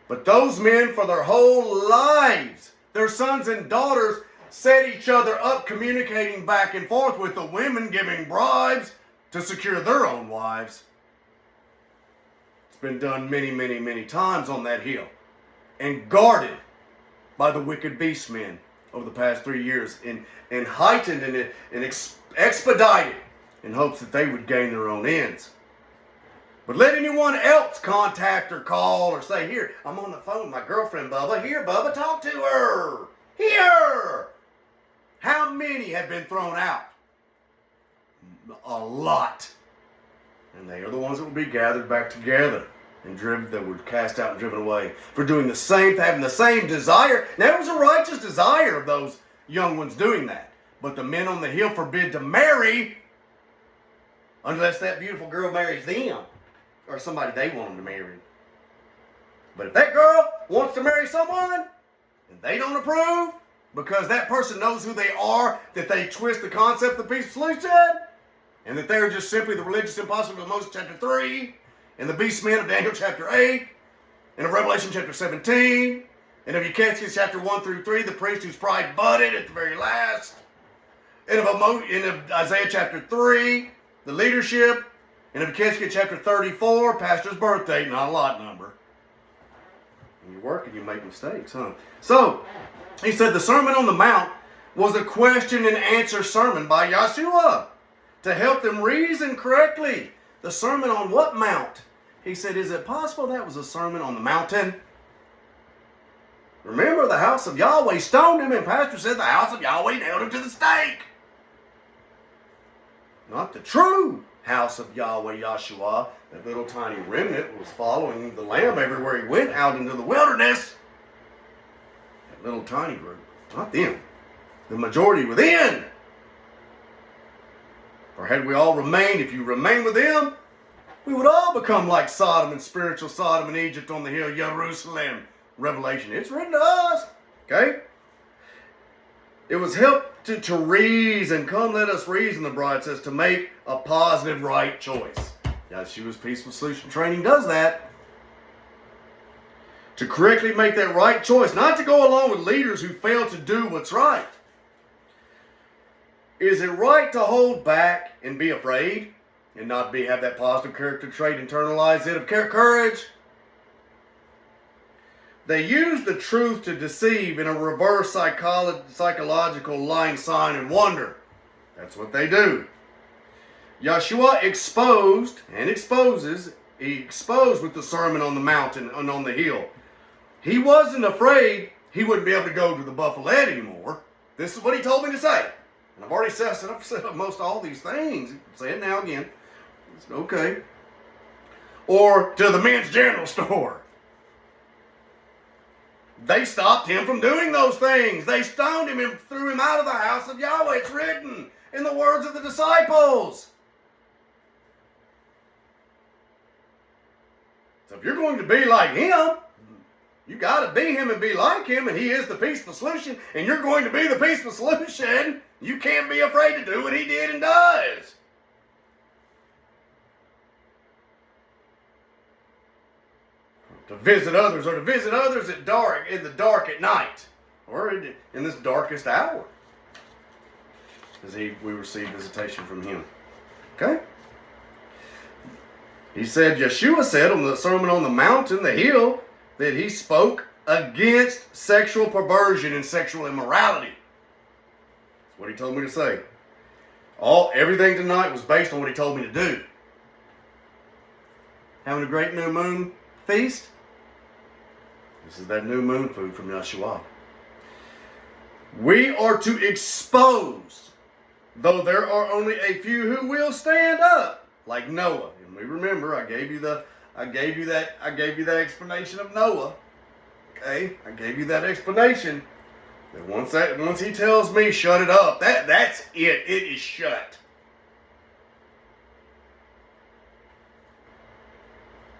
Speaker 1: But those men, for their whole lives, their sons and daughters set each other up, communicating back and forth with the women, giving bribes to secure their own wives. It's been done many, many, many times on that hill, and guarded by the wicked beast men over the past 3 years, and heightened and expedited in hopes that they would gain their own ends. But let anyone else contact or call or say, here, I'm on the phone with my girlfriend, Bubba. Here, Bubba, talk to her. Here. How many have been thrown out? A lot. And they are the ones that will be gathered back together and that were cast out and driven away for doing the same, having the same desire. Now, it was a righteous desire of those young ones doing that. But the men on the hill forbid to marry unless that beautiful girl marries them. Or somebody they want them to marry. But if that girl wants to marry someone and they don't approve because that person knows who they are, that they twist the concept of the peace solution, and that they're just simply the religious impossible of Moses chapter 3, and the beast men of Daniel chapter 8, and of Revelation chapter 17, and of Yechezkel chapter 1 through 3, the priest whose pride budded at the very last, and of Isaiah chapter 3, the leadership, and of Yechezkel chapter 34, pastor's birthday, not a lot number. When you work and you make mistakes, huh? So, he said the Sermon on the Mount was a question and answer sermon by Yeshua to help them reason correctly. The sermon on what mount? He said, is it possible that was a sermon on the mountain? Remember, the house of Yahweh stoned him, and pastor said the house of Yahweh nailed him to the stake. Not the true house of Yahweh, Yahshua. That little tiny remnant was following the Lamb everywhere he went out into the wilderness. That little tiny group. Not them. The majority within. Or had we all remained, if you remain with them, we would all become like Sodom and spiritual Sodom and Egypt on the hill, Jerusalem. Revelation. It's written to us. Okay? It was helped to reason. Come, let us reason, the bride says, to make a positive, right choice. Yeshua's Peaceful Solution Training does that. To correctly make that right choice. Not to go along with leaders who fail to do what's right. Is it right to hold back and be afraid? And not have that positive character trait, internalize it, of courage? They use the truth to deceive in a reverse psychological line, sign, and wonder. That's what they do. Yeshua exposed and exposes. He exposed with the Sermon on the Mountain and on the hill. He wasn't afraid he wouldn't be able to go to the buffet anymore. This is what he told me to say. And I've already said most all these things. Say it now again. It's okay. Or to the men's general store. They stopped him from doing those things. They stoned him and threw him out of the house of Yahweh. It's written in the words of the disciples. So if you're going to be like him, you got to be him and be like him, and he is the peaceful solution, and you're going to be the peaceful solution. You can't be afraid to do what he did and does. To visit others, or to visit others in the dark at night, or in this darkest hour, as we receive visitation from him. Okay? He said, Yeshua said on the Sermon on the Mountain, the hill, that he spoke against sexual perversion and sexual immorality. That's what he told me to say. Everything tonight was based on what he told me to do. Having a great new moon feast. This is that new moon food from Yeshua. We are to expose, though there are only a few who will stand up, like Noah. And we remember, I gave you that explanation of Noah. Okay, I gave you that explanation. That once he tells me shut it up, that's it. It is shut.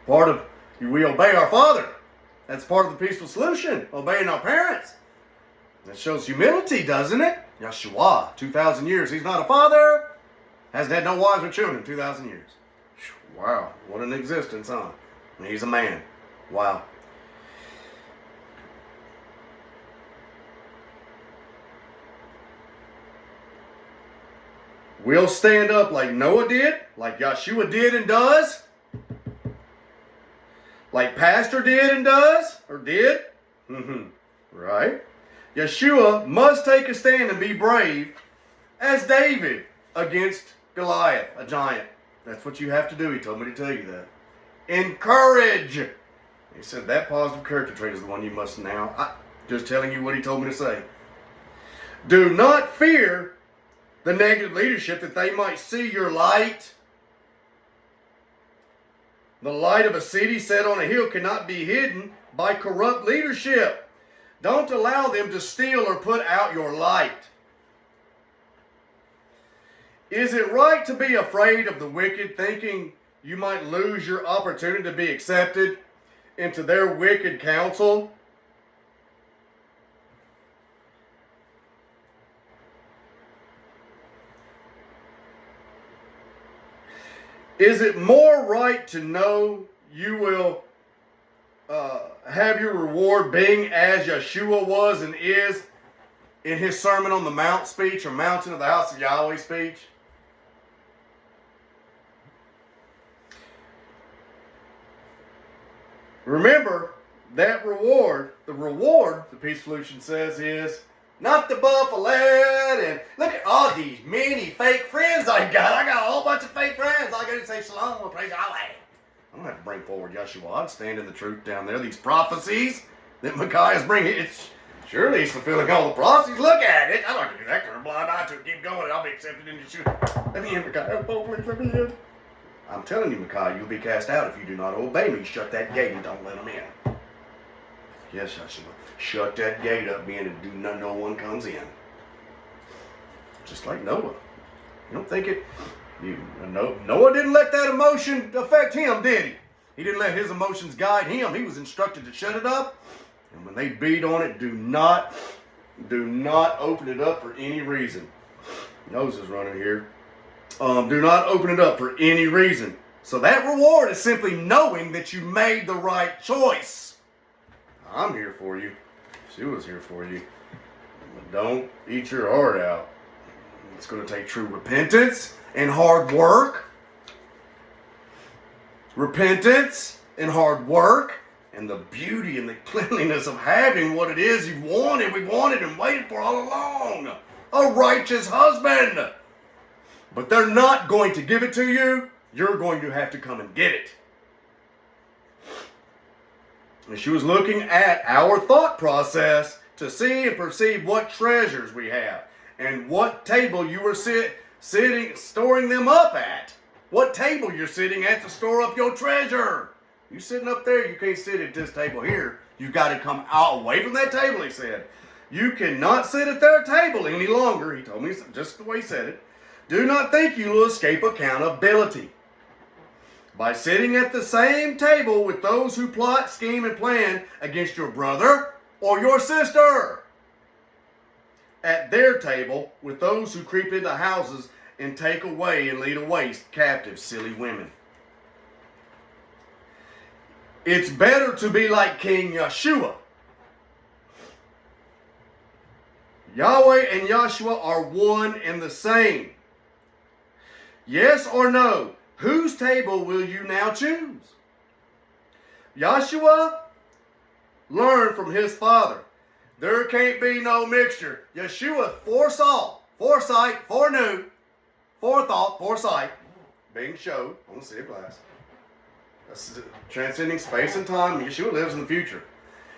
Speaker 1: We obey our Father. That's part of the peaceful solution. Obeying our parents. That shows humility, doesn't it? Yeshua, 2,000 years. He's not a father. Hasn't had no wives or children, 2,000 years. Wow, what an existence, huh? And he's a man. Wow. We'll stand up like Noah did, like Yeshua did and does, like Pastor did and does, or did. Right? Yeshua must take a stand and be brave as David against Goliath, a giant. That's what you have to do. He told me to tell you that. Encourage. He said that positive character trait is the one you must now. Just telling you what he told me to say. Do not fear the negative leadership that they might see your light. The light of a city set on a hill cannot be hidden by corrupt leadership. Don't allow them to steal or put out your light. Is it right to be afraid of the wicked, thinking you might lose your opportunity to be accepted into their wicked counsel? Is it more right to know you will have your reward being as Yeshua was and is in his Sermon on the Mount speech, or Mountain of the House of Yahweh speech? Remember, that reward, the Peace Solution says, is not the buffet, and look at all these many fake friends I got. I got a whole bunch of fake friends. All I got to say shalom, praise Yahweh. I don't have to bring forward Yeshua. I'd stand in the truth down there. These prophecies that Micaiah is bringing, surely he's fulfilling all the prophecies. Look at it. I don't have to do that. Turn a blind eye to it. Keep going. I'll be accepted into Yeshua. Let me in, Micaiah. Oh, please let me in. I'm telling you, Micaiah, you'll be cast out if you do not obey me. Shut that gate and don't let them in. Yes, Yeshua. Shut that gate up, man, and do no one comes in. Just like Noah. You don't think it? Noah didn't let that emotion affect him, did he? He didn't let his emotions guide him. He was instructed to shut it up. And when they beat on it, do not open it up for any reason. Nose is running here. Do not open it up for any reason. So that reward is simply knowing that you made the right choice. I'm here for you. She was here for you. But don't eat your heart out. It's going to take true repentance and hard work. Repentance and hard work and the beauty and the cleanliness of having what it is we wanted and waited for all along. A righteous husband. But they're not going to give it to you. You're going to have to come and get it. And she was looking at our thought process to see and perceive what treasures we have and what table you were storing them up at. What table you're sitting at to store up your treasure. You sitting up there, you can't sit at this table here. You've got to come out away from that table, he said. You cannot sit at their table any longer, he told me, just the way he said it. Do not think you will escape accountability. By sitting at the same table with those who plot, scheme, and plan against your brother or your sister. At their table with those who creep into houses and take away and lead away captive silly women. It's better to be like King Yeshua. Yahweh and Yeshua are one and the same. Yes or no? Whose table will you now choose? Yeshua learned from his father. There can't be no mixture. Yeshua foresaw, foresight, foreknew, forethought, foresight, being showed on the sea of glass. Transcending space and time. Yeshua lives in the future.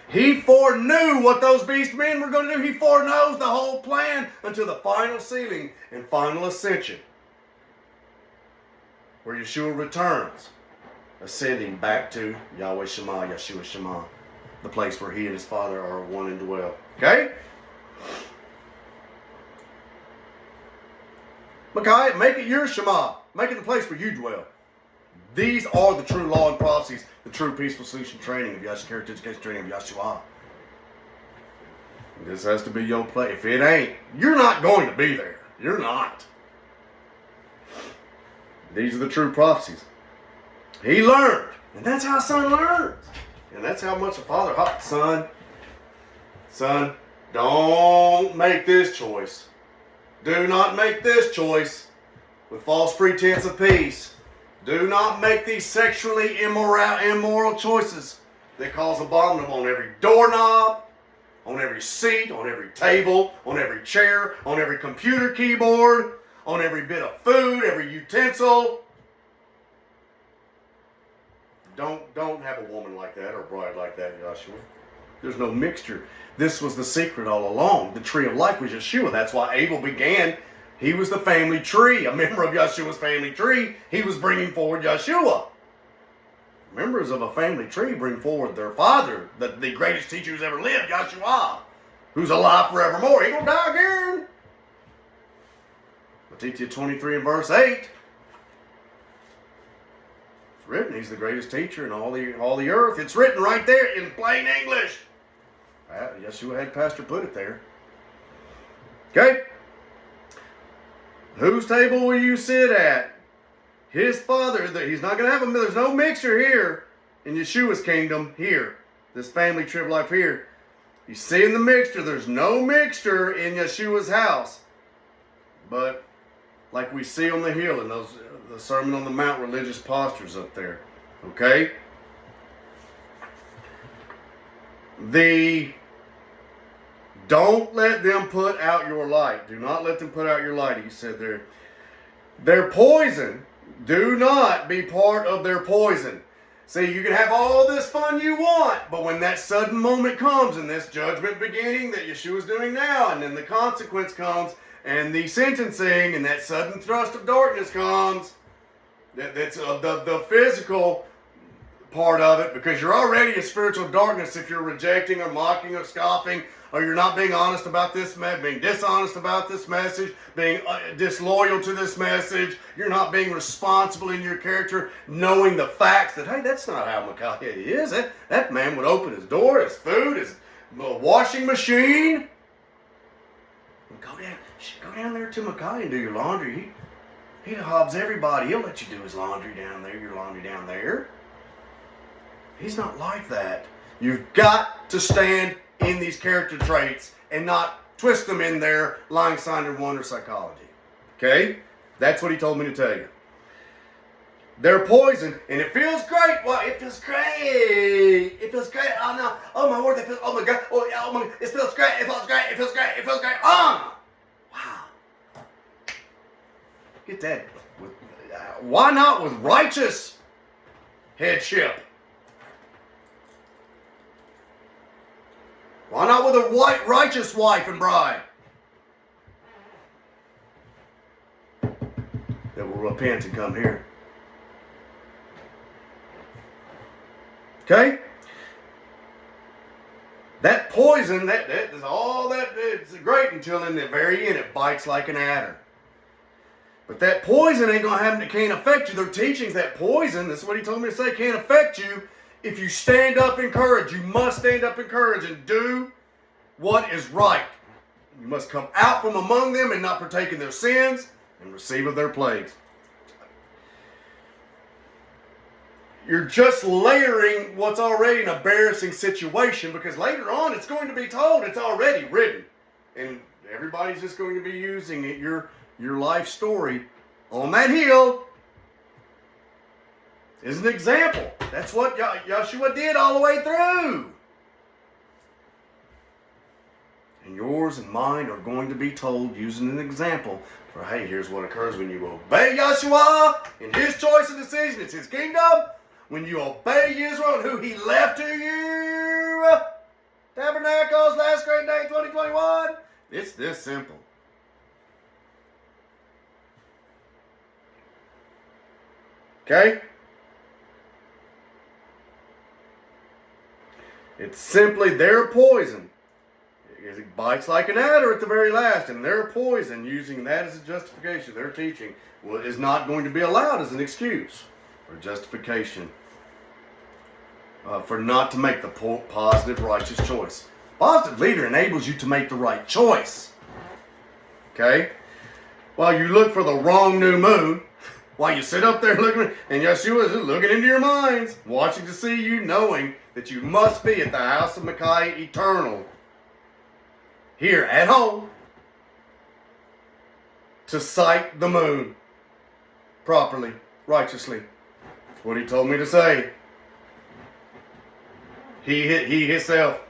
Speaker 1: He foreknew what those beast men were going to do. He foreknows the whole plan until the final sealing and final ascension, where Yeshua returns, ascending back to Yahweh Shema, Yeshua Shema, the place where he and his Father are one and dwell. Okay? Micaiah, make it your Shema. Make it the place where you dwell. These are the true law and prophecies, the true peaceful solution training of Yahshua, character education training of Yahshua. This has to be your place. If it ain't, you're not going to be there. You're not. These are the true prophecies. He learned. And that's how a son learns. And that's how much a father, son, don't make this choice. Do not make this choice with false pretense of peace. Do not make these sexually immoral choices that cause abominable on every doorknob, on every seat, on every table, on every chair, on every computer keyboard, on every bit of food, every utensil. Don't have a woman like that or a bride like that, Yeshua. There's no mixture. This was the secret all along. The tree of life was Yeshua. That's why Abel began. He was the family tree, a member of Yeshua's family tree. He was bringing forward Yeshua. Members of a family tree bring forward their father, the greatest teacher who's ever lived, Yeshua, who's alive forevermore. He gonna die again. Matthew 23 and verse 8. It's written, he's the greatest teacher in all the earth. It's written right there in plain English. Yeshua had Pastor put it there. Okay? Whose table will you sit at? His father. He's not going to have there's no mixture here in Yeshua's kingdom here. This family tree of life here. You see in the mixture, there's no mixture in Yeshua's house. But like we see on the hill in the Sermon on the Mount religious postures up there. Okay? Don't let them put out your light. Do not let them put out your light, he said there. Their poison, do not be part of their poison. See, you can have all this fun you want, but when that sudden moment comes and this judgment beginning that Yeshua's doing now, and then the consequence comes, and the sentencing, and that sudden thrust of darkness comes, that's the physical part of it, because you're already in spiritual darkness if you're rejecting or mocking or scoffing, or you're not being honest about this, being dishonest about this message, being disloyal to this message. You're not being responsible in your character, knowing the facts that, hey, that's not how Micaiah is. That man would open his door, his food, his washing machine. Go down there to Micaiah and do your laundry. He hobs everybody. He'll let you do his laundry down there, your laundry down there. He's not like that. You've got to stand in these character traits and not twist them in there, lying, sign, and wonder psychology. Okay? That's what he told me to tell you. They're poison, and it feels great. Well, it feels great. It feels great. Oh no! Oh my word! It feels. Oh my God! Oh my! It feels great. It feels great. It feels great. It feels great. Wow! Get that. Why not with righteous headship? Why not with a righteous wife and bride that will repent and come here? Okay? That poison, that is all that, it's great until in the very end it bites like an adder. But that poison ain't going to happen, it can't affect you. Their teachings, that poison, this is what he told me to say, can't affect you if you stand up in courage. You must stand up in courage and do what is right. You must come out from among them and not partake in their sins and receive of their plagues. You're just layering what's already an embarrassing situation, because later on it's going to be told, it's already written. And everybody's just going to be using it, your life story on that hill is an example. That's what Yeshua did all the way through. And yours and mine are going to be told using an example for, hey, here's what occurs when you obey Yeshua in his choice and decision. It's his kingdom. When you obey Israel and who he left to you, Tabernacles, last great day 2021, it's this simple. Okay? It's simply their poison. It bites like an adder at the very last, and their poison, using that as a justification, their teaching, is not going to be allowed as an excuse or justification for not to make the positive, righteous choice. Positive leader enables you to make the right choice. Okay? While you look for the wrong new moon, while you sit up there looking, and Yeshua is looking into your minds, watching to see you, knowing that you must be at the house of Micaiah eternal, here at home, to sight the moon properly, righteously. That's what he told me to say. He himself.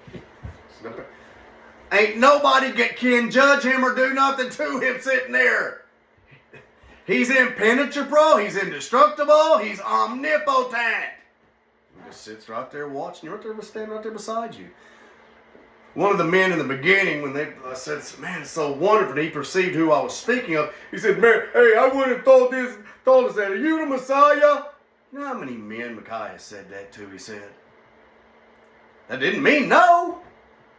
Speaker 1: Ain't nobody can judge him or do nothing to him sitting there. He's impenetrable. He's indestructible. He's omnipotent. He just sits right there watching you, right there, standing right there beside you. One of the men in the beginning, when I said, man, it's so wonderful, he perceived who I was speaking of. He said, man, hey, I wouldn't have thought us that. Are you the Messiah? You know how many men Micaiah said that to, he said? That didn't mean no.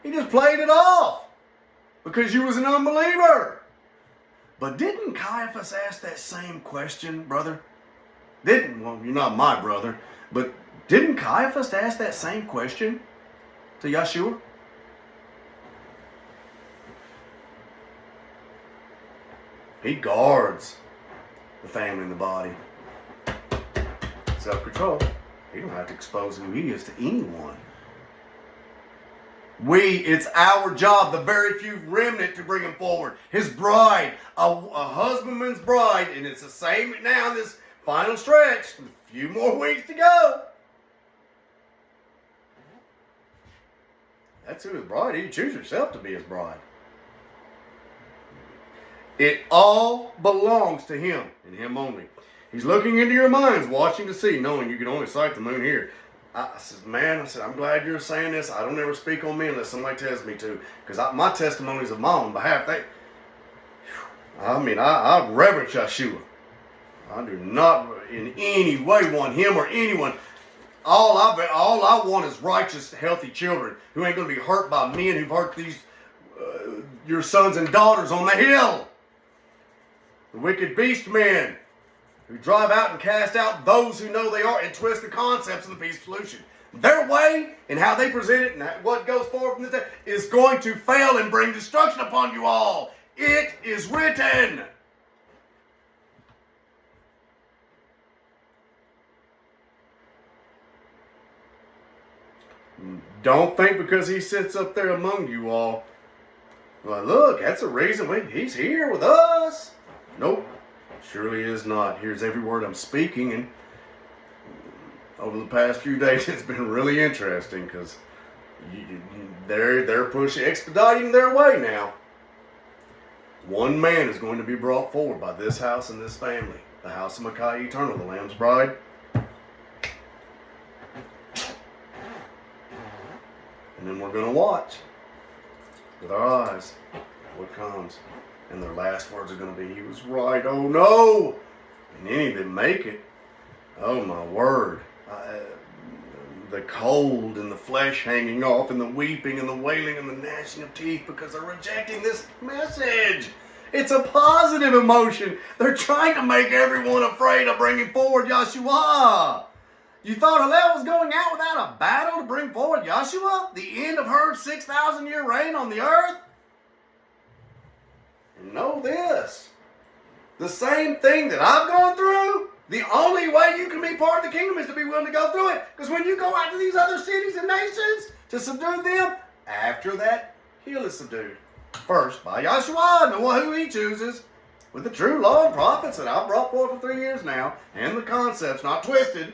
Speaker 1: He just played it off because you was an unbeliever. But didn't Caiaphas ask that same question, brother? Well, you're not my brother, but didn't Caiaphas ask that same question to Yeshua? He guards the family and the body. Self-control. He don't have to expose who he is to anyone. It's our job, the very few remnant, to bring him forward. His bride, a husbandman's bride, and it's the same now in this final stretch. A few more weeks to go. That's who his bride is. You choose yourself to be his bride. It all belongs to him and him only. He's looking into your minds, watching to see, knowing you can only sight the moon here. I said, I'm glad you're saying this. I don't ever speak on me unless somebody tells me to. Because my testimony is of my own behalf. I reverence Yeshua. I do not in any way want him or anyone. All I want is righteous, healthy children who ain't going to be hurt by men who've hurt these your sons and daughters on the hill. The wicked beast men who drive out and cast out those who know they are and twist the concepts of the peace solution. Their way and how they present it and what goes forward from this day is going to fail and bring destruction upon you all. It is written. Don't think because he sits up there among you all, well, look, that's a reason he's here with us. Nope. Surely is not. Here's every word I'm speaking, and over the past few days, it's been really interesting because they're pushing, expediting their way now. One man is going to be brought forward by this house and this family, the house of Micaiah Eternal, the Lamb's bride. And then we're going to watch with our eyes what comes. And their last words are going to be, he was right, oh no! And any of them make it, oh my word. The cold and the flesh hanging off and the weeping and the wailing and the gnashing of teeth because they're rejecting this message. It's a positive emotion. They're trying to make everyone afraid of bringing forward Yeshua. You thought Hillel was going out without a battle to bring forward Yeshua? The end of her 6,000-year reign on the earth? And know this. The same thing that I've gone through, the only way you can be part of the kingdom is to be willing to go through it. Because when you go out to these other cities and nations to subdue them, after that, Hill is subdued. First by Yeshua, the one who he chooses, with the true law and prophets that I've brought forth for 3 years now, and the concepts, not twisted.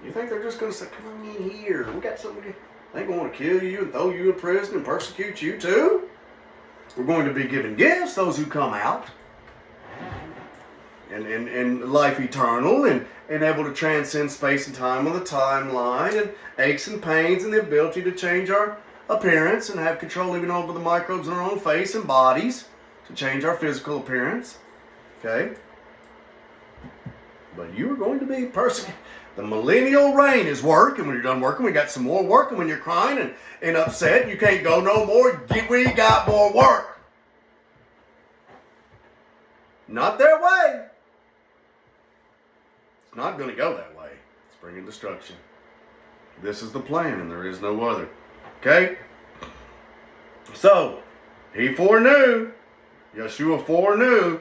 Speaker 1: You think they're just going to say, come in here, we got somebody, they going to kill you and throw you in prison and persecute you too? We're going to be giving gifts, those who come out. And life eternal and able to transcend space and time on the timeline and aches and pains and the ability to change our appearance and have control even over the microbes in our own face and bodies to change our physical appearance. Okay? But you are going to be persecuted. The millennial reign is work, and when you're done working, we got some more work, and when you're crying and upset and you can't go no more, we got more work. Not their way. It's not going to go that way. It's bringing destruction. This is the plan, and there is no other. Okay? So, he foreknew, Yeshua foreknew,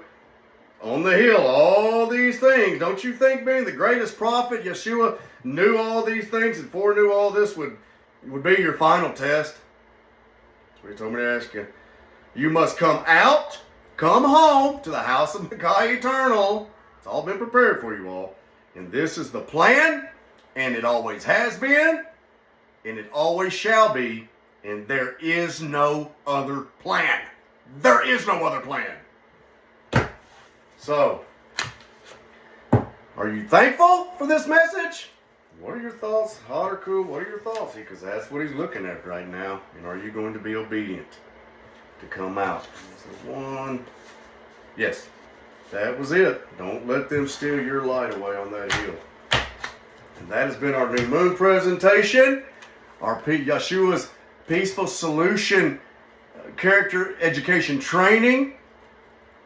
Speaker 1: on the hill, all these things. Don't you think being the greatest prophet, Yeshua knew all these things and foreknew all this would be your final test? That's what he told me to ask you. You must come out, come home to the house of Micaiah Eternal. It's all been prepared for you all. And this is the plan, and it always has been, and it always shall be, and there is no other plan. There is no other plan. So, are you thankful for this message? What are your thoughts? Hot or cool? What are your thoughts? Because that's what he's looking at right now. And are you going to be obedient to come out? So one. Yes, that was it. Don't let them steal your light away on that hill. And that has been our new moon presentation. Our Yeshua's Peaceful Solution Character Education Training.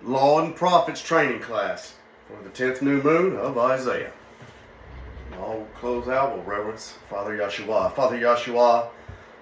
Speaker 1: Law and Prophets training class for the 10th new moon of Isaiah. I'll close out with reverence Father Yeshua. Father Yeshua,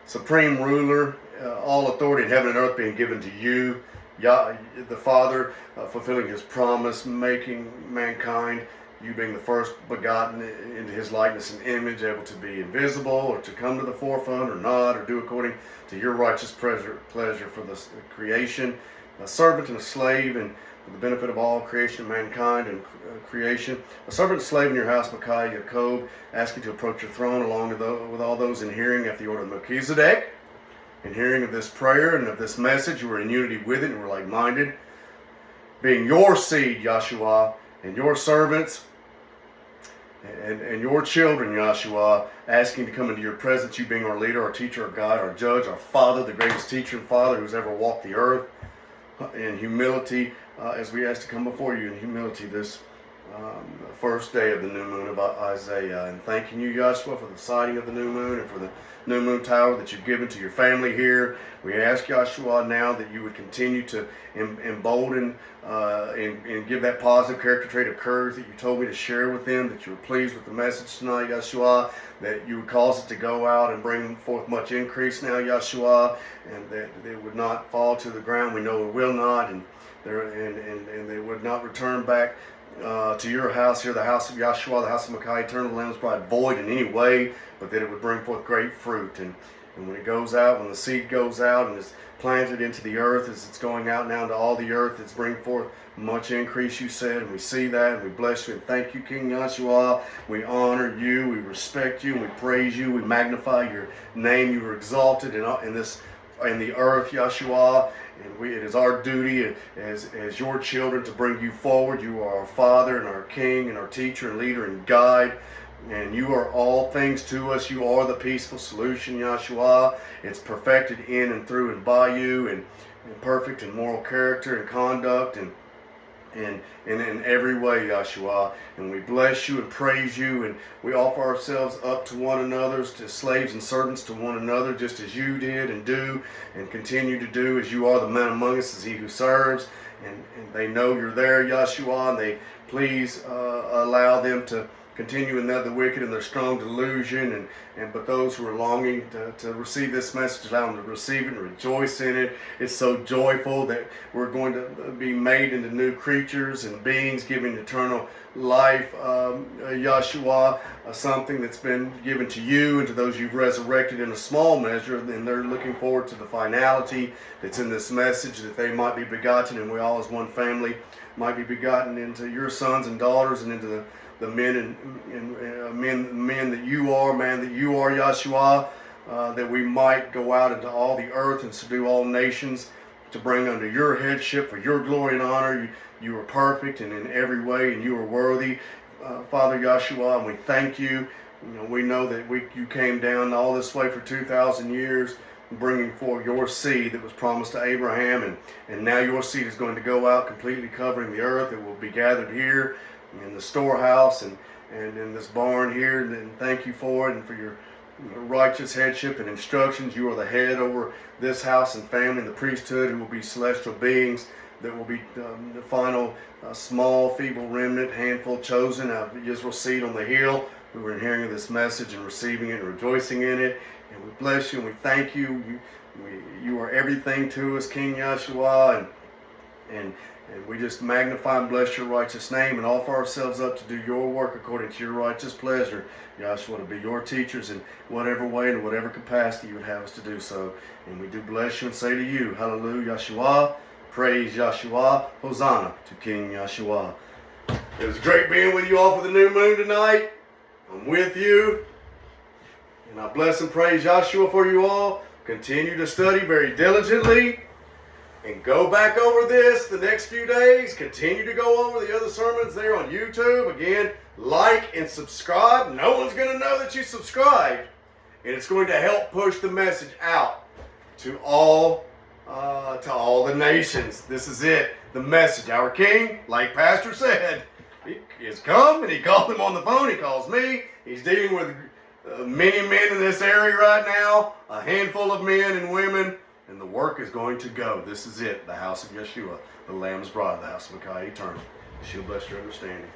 Speaker 1: supreme ruler, all authority in heaven and earth being given to you. The Father fulfilling his promise, making mankind, you being the first begotten into his likeness and image, able to be invisible or to come to the forefront or not, or do according to your righteous pleasure for the creation. A servant and a slave, and for the benefit of all creation, mankind, and creation. A servant and slave in your house, Micaiah Yaakov, asking to approach your throne along with all those in hearing at the order of Melchizedek. In hearing of this prayer and of this message, you were in unity with it and were like-minded. Being your seed, Yeshua, and your servants, and your children, Yeshua, asking to come into your presence, you being our leader, our teacher, our guide, our judge, our Father, the greatest teacher and Father who's ever walked the earth. In humility, as we ask to come before you in humility this first day of the new moon of Isaiah. And thanking you, Yeshua, for the sighting of the new moon and for the new moon tower that you've given to your family here. We ask, Yeshua, now that you would continue to embolden and give that positive character trait of courage that you told me to share with them, that you were pleased with the message tonight, Yeshua, that you would cause it to go out and bring forth much increase now, Yeshua, and that it would not fall to the ground. We know it will not, and they would not return back to your house here, the house of Yeshua, the house of Micaiah Eternal, the Lamb's bride, void in any way, but that it would bring forth great fruit. And And when it goes out, when the seed goes out and is planted into the earth, as it's going out now to all the earth, it's bringing forth much increase, you said, and we see that, and we bless you, and thank you, King Yahshua. We honor you, we respect you, and we praise you, we magnify your name. You are exalted in the earth, Yahshua, and it is our duty as your children to bring you forward. You are our Father and our King and our teacher and leader and guide, and you are all things to us. You are the peaceful solution, Yahshua. It's perfected in and through and by you, and perfect in moral character and conduct, and in every way, Yahshua. And we bless you and praise you, and we offer ourselves up to one another, to slaves and servants to one another, just as you did and do and continue to do, as you are the man among us, as he who serves. And they know you're there, Yahshua, and they please allow them to continue in that the wicked and their strong delusion, but those who are longing to receive this message, allow them to receive it and rejoice in it. It's so joyful that we're going to be made into new creatures and beings, giving eternal life, Yahshua, something that's been given to you and to those you've resurrected in a small measure, and they're looking forward to the finality that's in this message, that they might be begotten, and we all as one family might be begotten into your sons and daughters, and into the men men that you are, man that you are, Yahshua, that we might go out into all the earth and subdue all nations, to bring under your headship for your glory and honor. You are perfect and in every way, and you are worthy, Father Yahshua, and we thank you. We know that you came down all this way for 2,000 years, bringing forth your seed that was promised to Abraham, and now your seed is going to go out, completely covering the earth. It will be gathered here in the storehouse and in this barn here, and thank you for it, and for your righteous headship and instructions. You are the head over this house and family and the priesthood, who will be celestial beings, that will be the final small feeble remnant, handful chosen out of Israel's seed on the hill, who are hearing this message and receiving it and rejoicing in it. And we bless you and we thank you. You are everything to us, King Yahshua, and we just magnify and bless your righteous name, and offer ourselves up to do your work according to your righteous pleasure, Yahshua, to be your teachers in whatever way and whatever capacity you would have us to do so. And we do bless you and say to you, hallelujah, Yahshua, praise Yahshua, Hosanna to King Yahshua. It was great being with you all for the new moon tonight. I'm with you, and I bless and praise Yahshua for you all. Continue to study very diligently, and go back over this the next few days. Continue to go over the other sermons there on YouTube. Again, like and subscribe. No one's going to know that you subscribed, and it's going to help push the message out to all the nations. This is it, the message. Our King, like Pastor said, he has come, and he called him on the phone. He calls me. He's dealing with many men in this area right now, a handful of men and women. And the work is going to go. This is it, the house of Yeshua, the Lamb's bride, the house of Micaiah eternal. She'll bless your understanding.